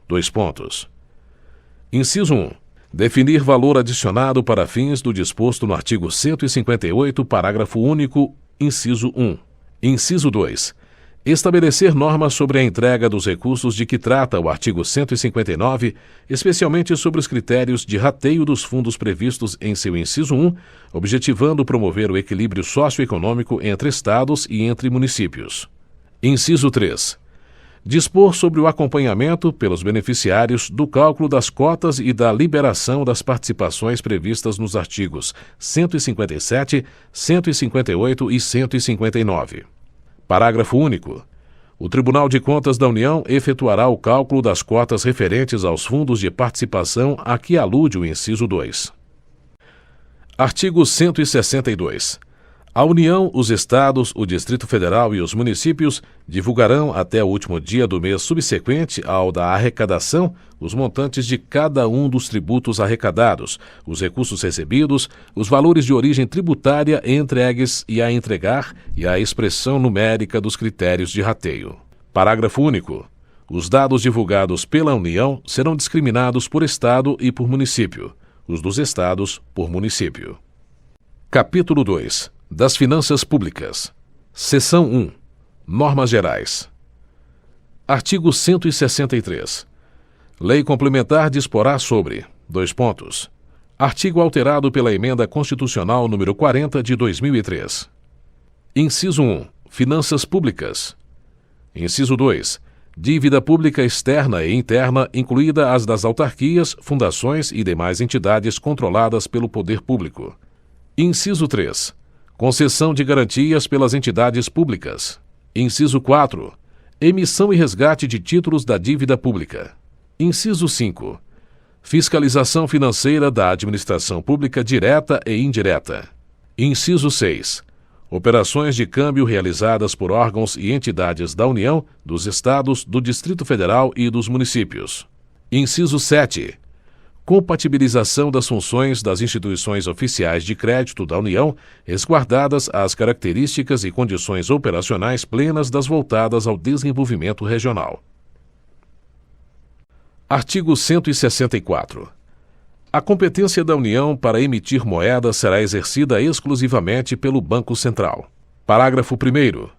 Inciso 1. Definir valor adicionado para fins do disposto no artigo 158, parágrafo único, inciso 1. Inciso 2. Estabelecer normas sobre a entrega dos recursos de que trata o artigo 159, especialmente sobre os critérios de rateio dos fundos previstos em seu inciso 1, objetivando promover o equilíbrio socioeconômico entre Estados e entre municípios. Inciso 3. Dispor sobre o acompanhamento, pelos beneficiários, do cálculo das cotas e da liberação das participações previstas nos artigos 157, 158 e 159. Parágrafo único. O Tribunal de Contas da União efetuará o cálculo das cotas referentes aos fundos de participação a que alude o inciso 2. Artigo 162. A União, os Estados, o Distrito Federal e os municípios divulgarão até o último dia do mês subsequente ao da arrecadação os montantes de cada um dos tributos arrecadados, os recursos recebidos, os valores de origem tributária entregues e a entregar e a expressão numérica dos critérios de rateio. Parágrafo único. Os dados divulgados pela União serão discriminados por Estado e por município, os dos Estados por município. Capítulo 2. Das Finanças Públicas. Seção 1. Normas Gerais. Artigo 163. Lei complementar disporá sobre: Artigo alterado pela Emenda Constitucional número 40 de 2003. Inciso 1. Finanças Públicas. Inciso 2. Dívida pública externa e interna, incluída as das autarquias, fundações e demais entidades controladas pelo poder público. Inciso 3. Concessão de garantias pelas entidades públicas. Inciso 4. Emissão e resgate de títulos da dívida pública. Inciso 5. Fiscalização financeira da administração pública direta e indireta. Inciso 6. Operações de câmbio realizadas por órgãos e entidades da União, dos Estados, do Distrito Federal e dos municípios. Inciso 7. Compatibilização das funções das instituições oficiais de crédito da União, resguardadas as características e condições operacionais plenas das voltadas ao desenvolvimento regional. Artigo 164. A competência da União para emitir moeda será exercida exclusivamente pelo Banco Central. Parágrafo 1º.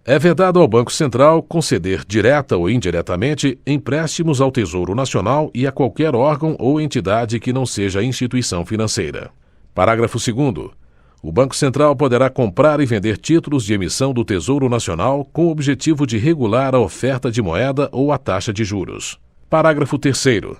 É vedado ao Banco Central conceder direta ou indiretamente empréstimos ao Tesouro Nacional e a qualquer órgão ou entidade que não seja instituição financeira. Parágrafo 2º. O Banco Central poderá comprar e vender títulos de emissão do Tesouro Nacional com o objetivo de regular a oferta de moeda ou a taxa de juros. Parágrafo 3º.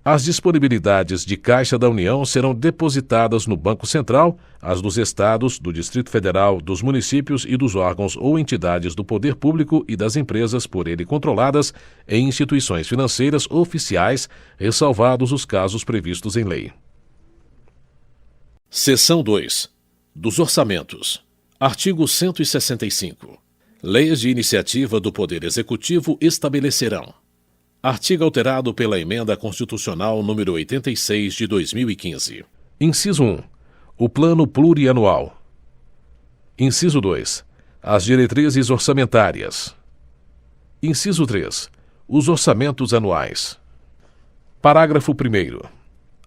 As disponibilidades de caixa da União serão depositadas no Banco Central, as dos Estados, do Distrito Federal, dos municípios e dos órgãos ou entidades do poder público e das empresas por ele controladas em instituições financeiras oficiais, ressalvados os casos previstos em lei. Seção 2. Dos orçamentos. Artigo 165. Leis de iniciativa do Poder Executivo estabelecerão. Artigo alterado pela Emenda Constitucional número 86 de 2015. Inciso 1. O Plano Plurianual. Inciso 2. As diretrizes orçamentárias. Inciso 3. Os orçamentos anuais. Parágrafo 1º.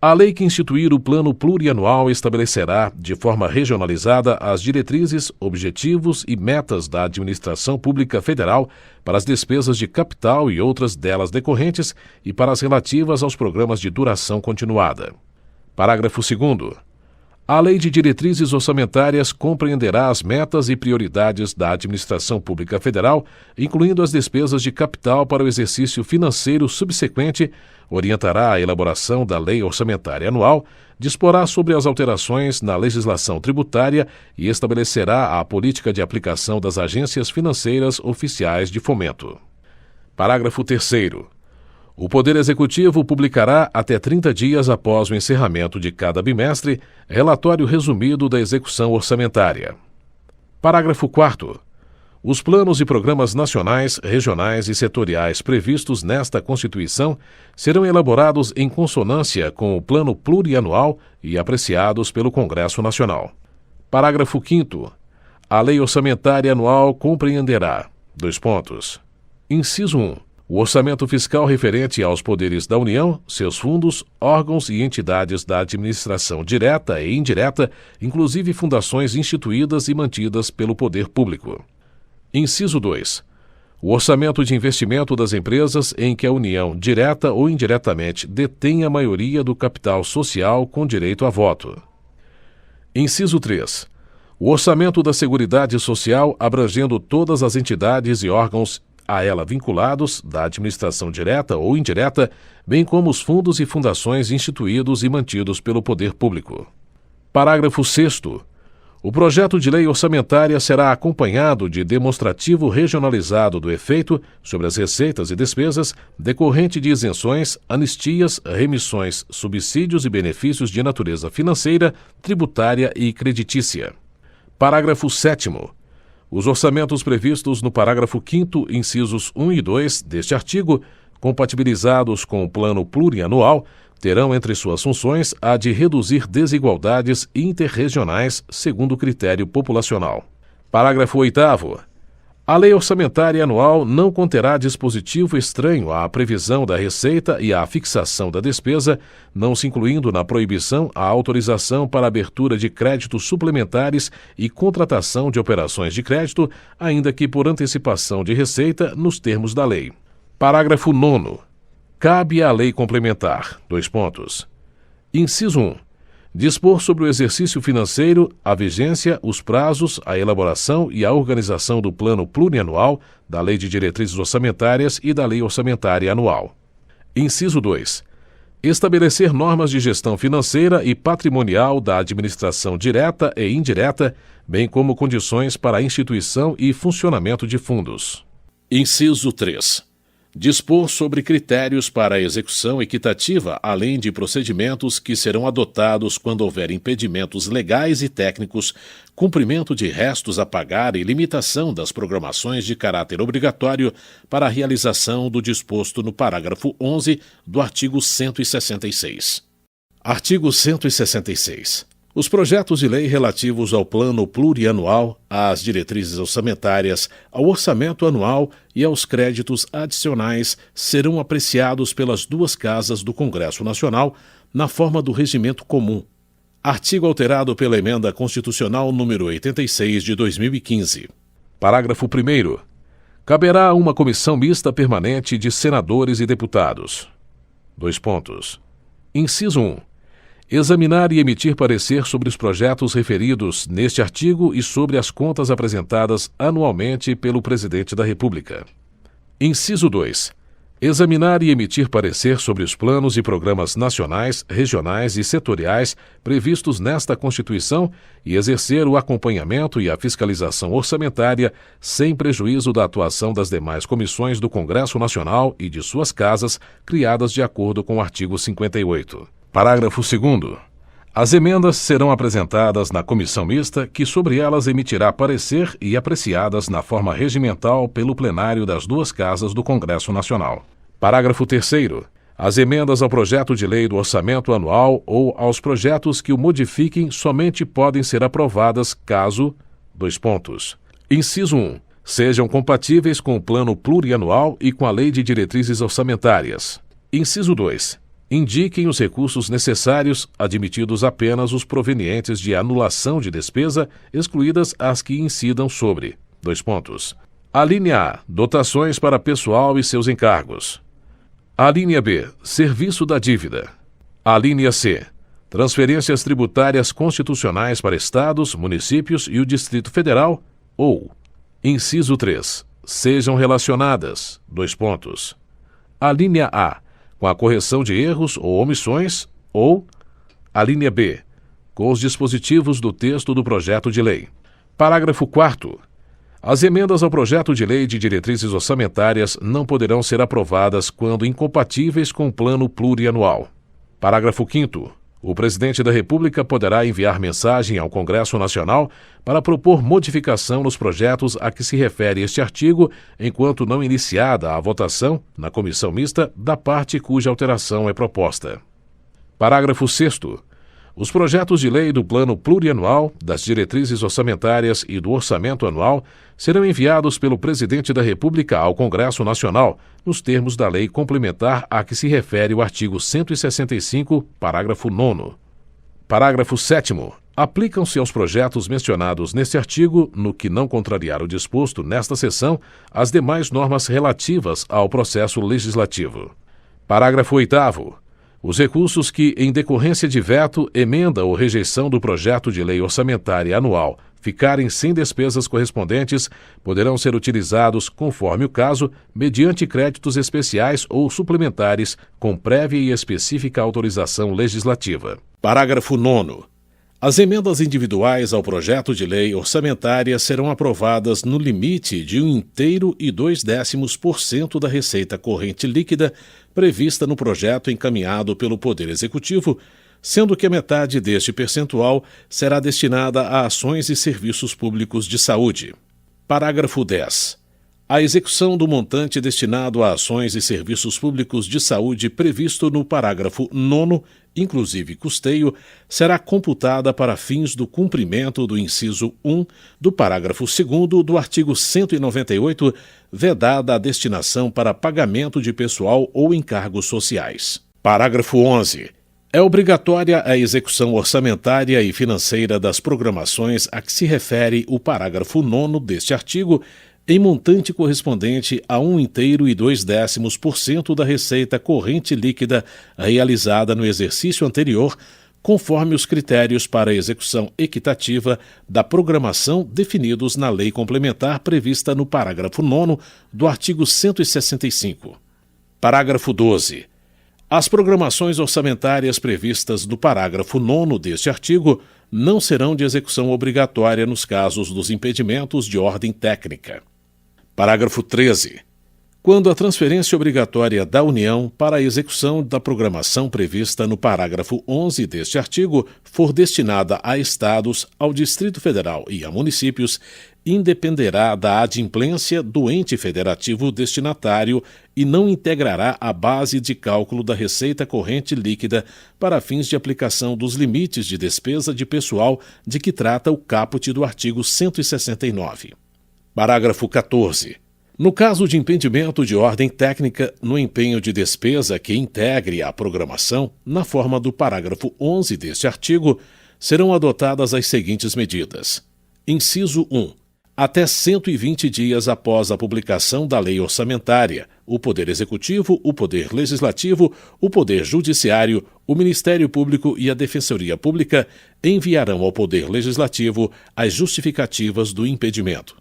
A lei que instituir o Plano Plurianual estabelecerá, de forma regionalizada, as diretrizes, objetivos e metas da Administração Pública Federal para as despesas de capital e outras delas decorrentes e para as relativas aos programas de duração continuada. Parágrafo 2º. A Lei de Diretrizes Orçamentárias compreenderá as metas e prioridades da Administração Pública Federal, incluindo as despesas de capital para o exercício financeiro subsequente, orientará a elaboração da Lei Orçamentária Anual, disporá sobre as alterações na legislação tributária e estabelecerá a política de aplicação das agências financeiras oficiais de fomento. Parágrafo 3º. O Poder Executivo publicará, até 30 dias após o encerramento de cada bimestre, relatório resumido da execução orçamentária. Parágrafo 4º. Os planos e programas nacionais, regionais e setoriais previstos nesta Constituição serão elaborados em consonância com o Plano Plurianual e apreciados pelo Congresso Nacional. Parágrafo 5º. A Lei Orçamentária Anual compreenderá: Inciso 1. O orçamento fiscal referente aos poderes da União, seus fundos, órgãos e entidades da administração direta e indireta, inclusive fundações instituídas e mantidas pelo poder público. Inciso 2. O orçamento de investimento das empresas em que a União, direta ou indiretamente, detém a maioria do capital social com direito a voto. Inciso 3. O orçamento da Seguridade Social abrangendo todas as entidades e órgãos a ela vinculados, da administração direta ou indireta, bem como os fundos e fundações instituídos e mantidos pelo poder público. Parágrafo 6º. O projeto de lei orçamentária será acompanhado de demonstrativo regionalizado do efeito sobre as receitas e despesas decorrente de isenções, anistias, remissões, subsídios e benefícios de natureza financeira, tributária e creditícia. Parágrafo 7º. Os orçamentos previstos no parágrafo 5º, incisos 1 e 2 deste artigo, compatibilizados com o Plano Plurianual, terão entre suas funções a de reduzir desigualdades interregionais segundo critério populacional. Parágrafo 8º. A Lei Orçamentária Anual não conterá dispositivo estranho à previsão da receita e à fixação da despesa, não se incluindo na proibição a autorização para abertura de créditos suplementares e contratação de operações de crédito, ainda que por antecipação de receita, nos termos da lei. Parágrafo 9º. Cabe à lei complementar: Inciso 1. Dispor sobre o exercício financeiro, a vigência, os prazos, a elaboração e a organização do Plano Plurianual, da Lei de Diretrizes Orçamentárias e da Lei Orçamentária Anual. Inciso 2. Estabelecer normas de gestão financeira e patrimonial da administração direta e indireta, bem como condições para a instituição e funcionamento de fundos. Inciso 3. Dispor sobre critérios para a execução equitativa, além de procedimentos que serão adotados quando houver impedimentos legais e técnicos, cumprimento de restos a pagar e limitação das programações de caráter obrigatório para a realização do disposto no parágrafo 11 do artigo 166. Artigo 166. Os projetos de lei relativos ao Plano Plurianual, às diretrizes orçamentárias, ao orçamento anual e aos créditos adicionais serão apreciados pelas duas casas do Congresso Nacional na forma do regimento comum. Artigo alterado pela Emenda Constitucional número 86 de 2015. Parágrafo 1º. Caberá uma comissão mista permanente de senadores e deputados. Inciso 1. Examinar e emitir parecer sobre os projetos referidos neste artigo e sobre as contas apresentadas anualmente pelo Presidente da República. Inciso 2. examinar e emitir parecer sobre os planos e programas nacionais, regionais e setoriais previstos nesta Constituição e exercer o acompanhamento e a fiscalização orçamentária sem prejuízo da atuação das demais comissões do Congresso Nacional e de suas casas, criadas de acordo com o artigo 58. Parágrafo 2º. As emendas serão apresentadas na comissão mista, que sobre elas emitirá parecer e apreciadas na forma regimental pelo plenário das duas casas do Congresso Nacional. Parágrafo 3º. As emendas ao projeto de lei do orçamento anual ou aos projetos que o modifiquem somente podem ser aprovadas caso: Inciso 1. Sejam compatíveis com o plano plurianual e com a lei de diretrizes orçamentárias. Inciso 2. Indiquem os recursos necessários, admitidos apenas os provenientes de anulação de despesa, excluídas as que incidam sobre: Alínea A. Dotações para pessoal e seus encargos. Alínea B. Serviço da dívida. Alínea C. Transferências tributárias constitucionais para estados, municípios e o Distrito Federal, ou: Inciso 3. Sejam relacionadas: Alínea A. Com a correção de erros ou omissões, ou: Alínea B. Com os dispositivos do texto do projeto de lei. Parágrafo 4º. As emendas ao projeto de lei de diretrizes orçamentárias não poderão ser aprovadas quando incompatíveis com o plano plurianual. Parágrafo 5º. O Presidente da República poderá enviar mensagem ao Congresso Nacional para propor modificação nos projetos a que se refere este artigo, enquanto não iniciada a votação, na comissão mista, da parte cuja alteração é proposta. Parágrafo 6º. Os projetos de lei do Plano Plurianual, das diretrizes orçamentárias e do orçamento anual serão enviados pelo Presidente da República ao Congresso Nacional, nos termos da lei complementar a que se refere o artigo 165, parágrafo 9º. Parágrafo 7º. Aplicam-se aos projetos mencionados neste artigo, no que não contrariar o disposto nesta seção, as demais normas relativas ao processo legislativo. Parágrafo 8º. Os recursos que, em decorrência de veto, emenda ou rejeição do projeto de lei orçamentária anual, ficarem sem despesas correspondentes, poderão ser utilizados, conforme o caso, mediante créditos especiais ou suplementares, com prévia e específica autorização legislativa. Parágrafo 9º. As emendas individuais ao projeto de lei orçamentária serão aprovadas no limite de 1/3 e 2/10% da receita corrente líquida prevista no projeto encaminhado pelo Poder Executivo, sendo que a metade deste percentual será destinada a ações e serviços públicos de saúde. Parágrafo 10. A execução do montante destinado a ações e serviços públicos de saúde previsto no parágrafo 9º, inclusive custeio, será computada para fins do cumprimento do inciso 1 do parágrafo 2º do artigo 198, vedada a destinação para pagamento de pessoal ou encargos sociais. Parágrafo 11. É obrigatória a execução orçamentária e financeira das programações a que se refere o parágrafo 9º deste artigo, em montante correspondente a 1/3 e 2/10% da receita corrente líquida realizada no exercício anterior, conforme os critérios para a execução equitativa da programação definidos na lei complementar prevista no parágrafo 9º do artigo 165. Parágrafo 12. As programações orçamentárias previstas no parágrafo 9º deste artigo não serão de execução obrigatória nos casos dos impedimentos de ordem técnica. Parágrafo 13. Quando a transferência obrigatória da União para a execução da programação prevista no parágrafo 11 deste artigo for destinada a estados, ao Distrito Federal e a municípios, independerá da adimplência do ente federativo destinatário e não integrará a base de cálculo da receita corrente líquida para fins de aplicação dos limites de despesa de pessoal de que trata o caput do artigo 169. Parágrafo 14. No caso de impedimento de ordem técnica, no empenho de despesa que integre a programação, na forma do parágrafo 11 deste artigo, serão adotadas as seguintes medidas. Inciso 1. Até 120 dias após a publicação da lei orçamentária, o Poder Executivo, o Poder Legislativo, o Poder Judiciário, o Ministério Público e a Defensoria Pública enviarão ao Poder Legislativo as justificativas do impedimento.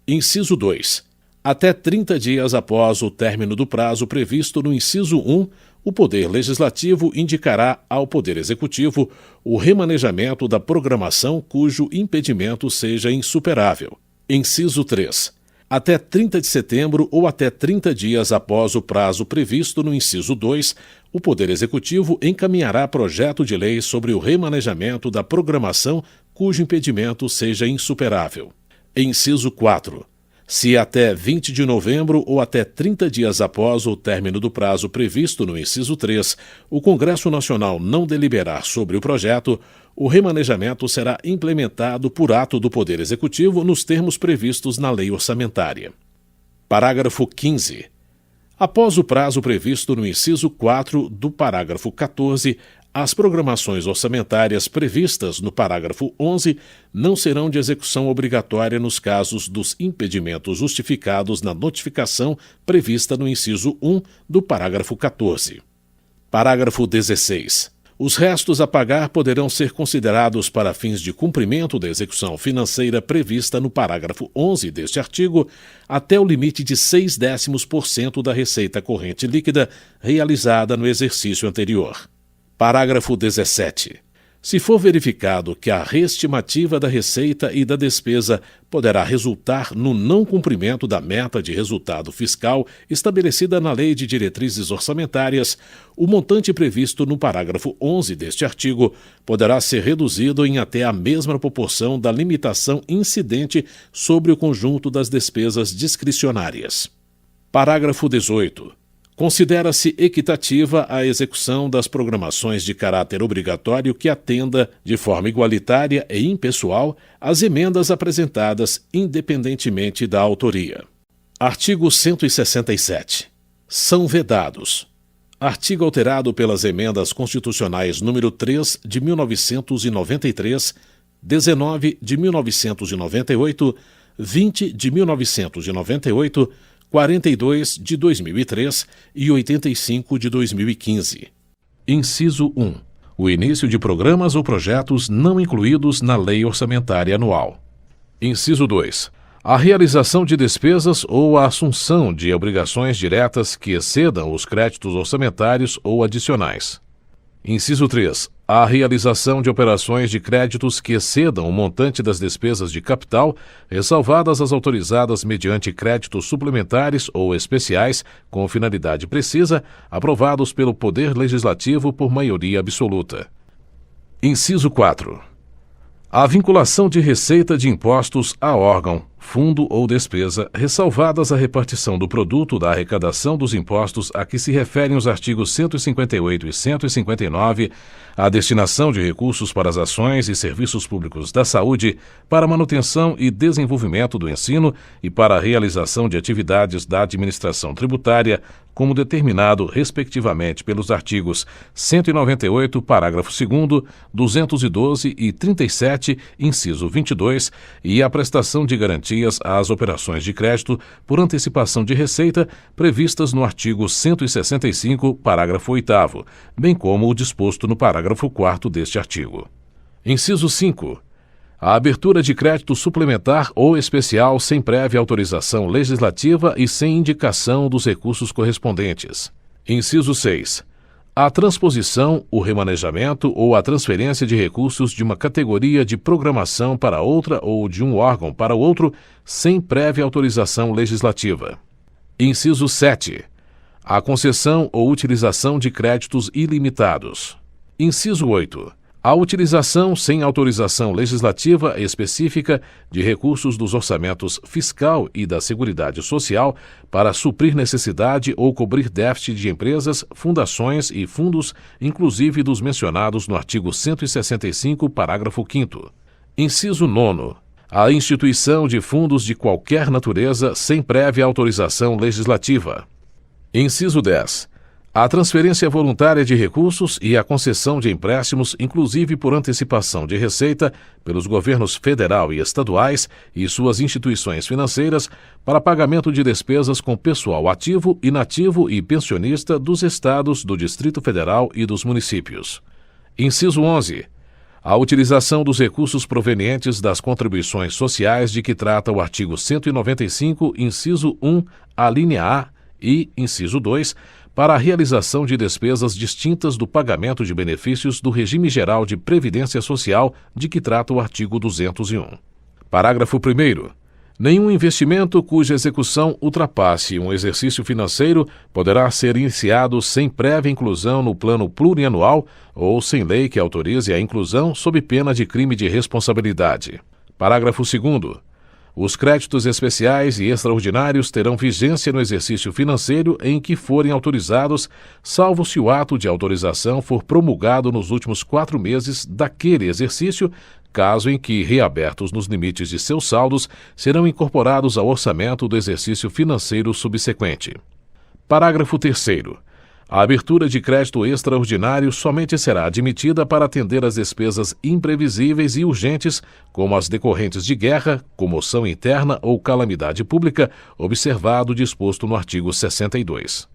Inciso 2. Até 30 dias após o término do prazo previsto no inciso 1, o Poder Legislativo indicará ao Poder Executivo o remanejamento da programação cujo impedimento seja insuperável. Inciso 3. Até 30 de setembro ou até 30 dias após o prazo previsto no inciso 2, o Poder Executivo encaminhará projeto de lei sobre o remanejamento da programação cujo impedimento seja insuperável. Inciso 4. Se até 20 de novembro ou até 30 dias após o término do prazo previsto no inciso 3, o Congresso Nacional não deliberar sobre o projeto, o remanejamento será implementado por ato do Poder Executivo nos termos previstos na Lei Orçamentária. Parágrafo 15. Após o prazo previsto no inciso 4 do parágrafo 14, as programações orçamentárias previstas no parágrafo 11 não serão de execução obrigatória nos casos dos impedimentos justificados na notificação prevista no inciso 1 do parágrafo 14. Parágrafo 16. Os restos a pagar poderão ser considerados para fins de cumprimento da execução financeira prevista no parágrafo 11 deste artigo até o limite de 0,6% da receita corrente líquida realizada no exercício anterior. Parágrafo 17. Se for verificado que a reestimativa da receita e da despesa poderá resultar no não cumprimento da meta de resultado fiscal estabelecida na Lei de Diretrizes Orçamentárias, o montante previsto no parágrafo 11 deste artigo poderá ser reduzido em até a mesma proporção da limitação incidente sobre o conjunto das despesas discricionárias. Parágrafo 18. Considera-se equitativa a execução das programações de caráter obrigatório que atenda, de forma igualitária e impessoal, às emendas apresentadas independentemente da autoria. Artigo 167. São vedados: artigo alterado pelas emendas constitucionais número 3 de 1993, 19 de 1998, 20 de 1998, 42 de 2003 e 85 de 2015. Inciso 1. O início de programas ou projetos não incluídos na Lei Orçamentária Anual. Inciso 2. A realização de despesas ou a assunção de obrigações diretas que excedam os créditos orçamentários ou adicionais. Inciso 3. A realização de operações de créditos que excedam o montante das despesas de capital, ressalvadas as autorizadas mediante créditos suplementares ou especiais, com finalidade precisa, aprovados pelo Poder Legislativo por maioria absoluta. Inciso 4. A vinculação de receita de impostos a órgão, fundo ou despesa, ressalvadas a repartição do produto da arrecadação dos impostos a que se referem os artigos 158 e 159, a destinação de recursos para as ações e serviços públicos da saúde, para a manutenção e desenvolvimento do ensino e para a realização de atividades da administração tributária, como determinado, respectivamente, pelos artigos 198, parágrafo 2º, 212 e 37, inciso 22, e a prestação de garantias às operações de crédito por antecipação de receita previstas no artigo 165, parágrafo 8º, bem como o disposto no parágrafo 4º deste artigo. Inciso 5. A abertura de crédito suplementar ou especial sem prévia autorização legislativa e sem indicação dos recursos correspondentes. Inciso 6. A transposição, o remanejamento ou a transferência de recursos de uma categoria de programação para outra ou de um órgão para outro sem prévia autorização legislativa. Inciso 7. A concessão ou utilização de créditos ilimitados. Inciso 8. A utilização sem autorização legislativa específica de recursos dos orçamentos fiscal e da Seguridade Social para suprir necessidade ou cobrir déficit de empresas, fundações e fundos, inclusive dos mencionados no artigo 165, parágrafo 5º. Inciso 9. A instituição de fundos de qualquer natureza sem prévia autorização legislativa. Inciso 10. A transferência voluntária de recursos e a concessão de empréstimos, inclusive por antecipação de receita, pelos governos federal e estaduais e suas instituições financeiras para pagamento de despesas com pessoal ativo, inativo e pensionista dos estados, do Distrito Federal e dos municípios. Inciso 11. A utilização dos recursos provenientes das contribuições sociais de que trata o artigo 195, inciso 1, alínea A e inciso 2, para a realização de despesas distintas do pagamento de benefícios do regime geral de previdência social de que trata o artigo 201. Parágrafo 1º. Nenhum investimento cuja execução ultrapasse um exercício financeiro poderá ser iniciado sem prévia inclusão no plano plurianual ou sem lei que autorize a inclusão sob pena de crime de responsabilidade. Parágrafo 2º. Os créditos especiais e extraordinários terão vigência no exercício financeiro em que forem autorizados, salvo se o ato de autorização for promulgado nos últimos 4 meses daquele exercício, caso em que, reabertos nos limites de seus saldos, serão incorporados ao orçamento do exercício financeiro subsequente. Parágrafo 3º. A abertura de crédito extraordinário somente será admitida para atender às despesas imprevisíveis e urgentes, como as decorrentes de guerra, comoção interna ou calamidade pública, observado o disposto no artigo 62.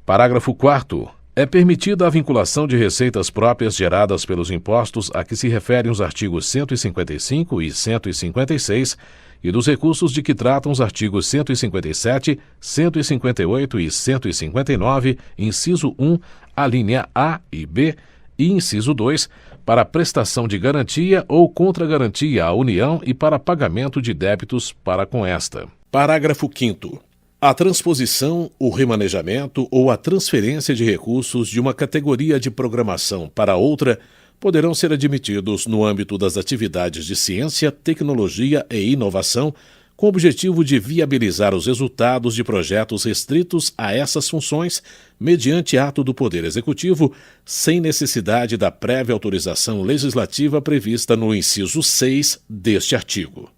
Parágrafo 4º. É permitida a vinculação de receitas próprias geradas pelos impostos a que se referem os artigos 155 e 156 e dos recursos de que tratam os artigos 157, 158 e 159, inciso 1, alínea A e B, e inciso 2, para prestação de garantia ou contragarantia à União e para pagamento de débitos para com esta. Parágrafo 5º. A transposição, o remanejamento ou a transferência de recursos de uma categoria de programação para outra poderão ser admitidos no âmbito das atividades de ciência, tecnologia e inovação, com o objetivo de viabilizar os resultados de projetos restritos a essas funções, mediante ato do Poder Executivo, sem necessidade da prévia autorização legislativa prevista no inciso 6 deste artigo.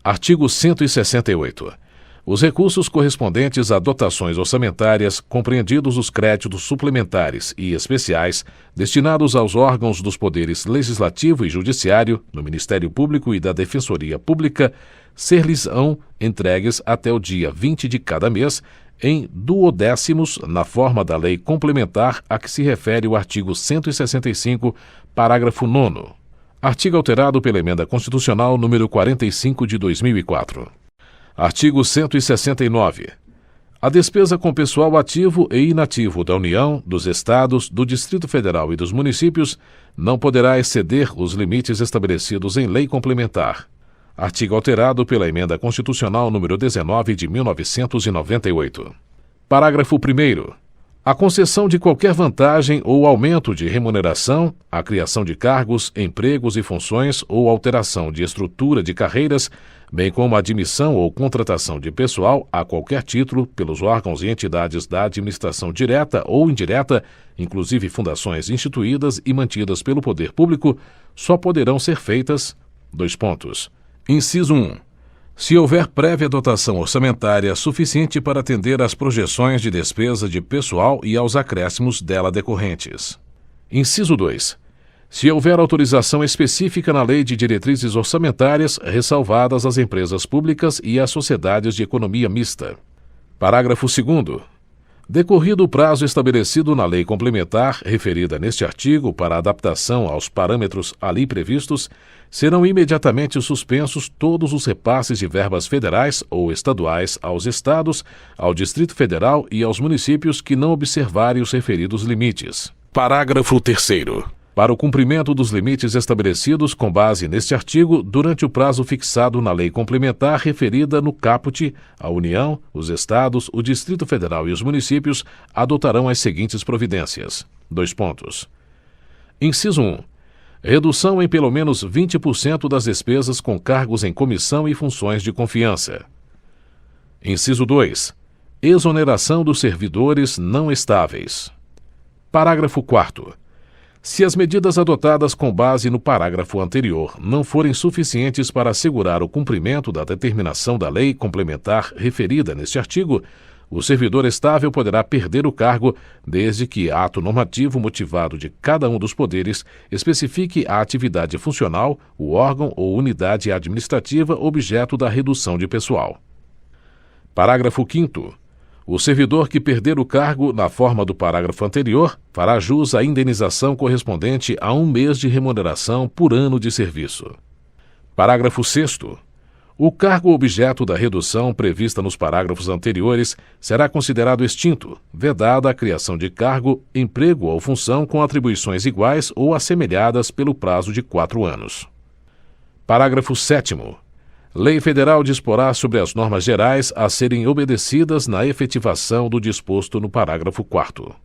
Artigo 168. Os recursos correspondentes a dotações orçamentárias, compreendidos os créditos suplementares e especiais, destinados aos órgãos dos poderes legislativo e judiciário, do Ministério Público e da Defensoria Pública, ser-lhes-ão entregues até o dia 20 de cada mês, em duodécimos, na forma da lei complementar a que se refere o artigo 165, parágrafo 9º. Artigo alterado pela Emenda Constitucional número 45 de 2004. Artigo 169. A despesa com pessoal ativo e inativo da União, dos Estados, do Distrito Federal e dos municípios não poderá exceder os limites estabelecidos em lei complementar. Artigo alterado pela Emenda Constitucional número 19 de 1998. Parágrafo 1º. A concessão de qualquer vantagem ou aumento de remuneração, a criação de cargos, empregos e funções ou alteração de estrutura de carreiras, bem como a admissão ou contratação de pessoal a qualquer título pelos órgãos e entidades da administração direta ou indireta, inclusive fundações instituídas e mantidas pelo poder público, só poderão ser feitas: Inciso 1. Se houver prévia dotação orçamentária suficiente para atender às projeções de despesa de pessoal e aos acréscimos dela decorrentes. Inciso 2. Se houver autorização específica na Lei de Diretrizes Orçamentárias, ressalvadas as empresas públicas e as sociedades de economia mista. Parágrafo 2º. Decorrido o prazo estabelecido na lei complementar referida neste artigo para adaptação aos parâmetros ali previstos, serão imediatamente suspensos todos os repasses de verbas federais ou estaduais aos estados, ao Distrito Federal e aos municípios que não observarem os referidos limites. Parágrafo 3º. Para o cumprimento dos limites estabelecidos com base neste artigo, durante o prazo fixado na lei complementar referida no caput, a União, os Estados, o Distrito Federal e os municípios adotarão as seguintes providências. Inciso 1. Redução em pelo menos 20% das despesas com cargos em comissão e funções de confiança. Inciso 2. Exoneração dos servidores não estáveis. Parágrafo 4º. Se as medidas adotadas com base no parágrafo anterior não forem suficientes para assegurar o cumprimento da determinação da lei complementar referida neste artigo, o servidor estável poderá perder o cargo, desde que ato normativo motivado de cada um dos poderes especifique a atividade funcional, o órgão ou unidade administrativa objeto da redução de pessoal. Parágrafo 5º. O servidor que perder o cargo na forma do parágrafo anterior fará jus à indenização correspondente a 1 mês de remuneração por ano de serviço. Parágrafo 6º. O cargo objeto da redução prevista nos parágrafos anteriores será considerado extinto, vedada a criação de cargo, emprego ou função com atribuições iguais ou assemelhadas pelo prazo de 4 anos. Parágrafo 7º. Lei Federal disporá sobre as normas gerais a serem obedecidas na efetivação do disposto no parágrafo 4º.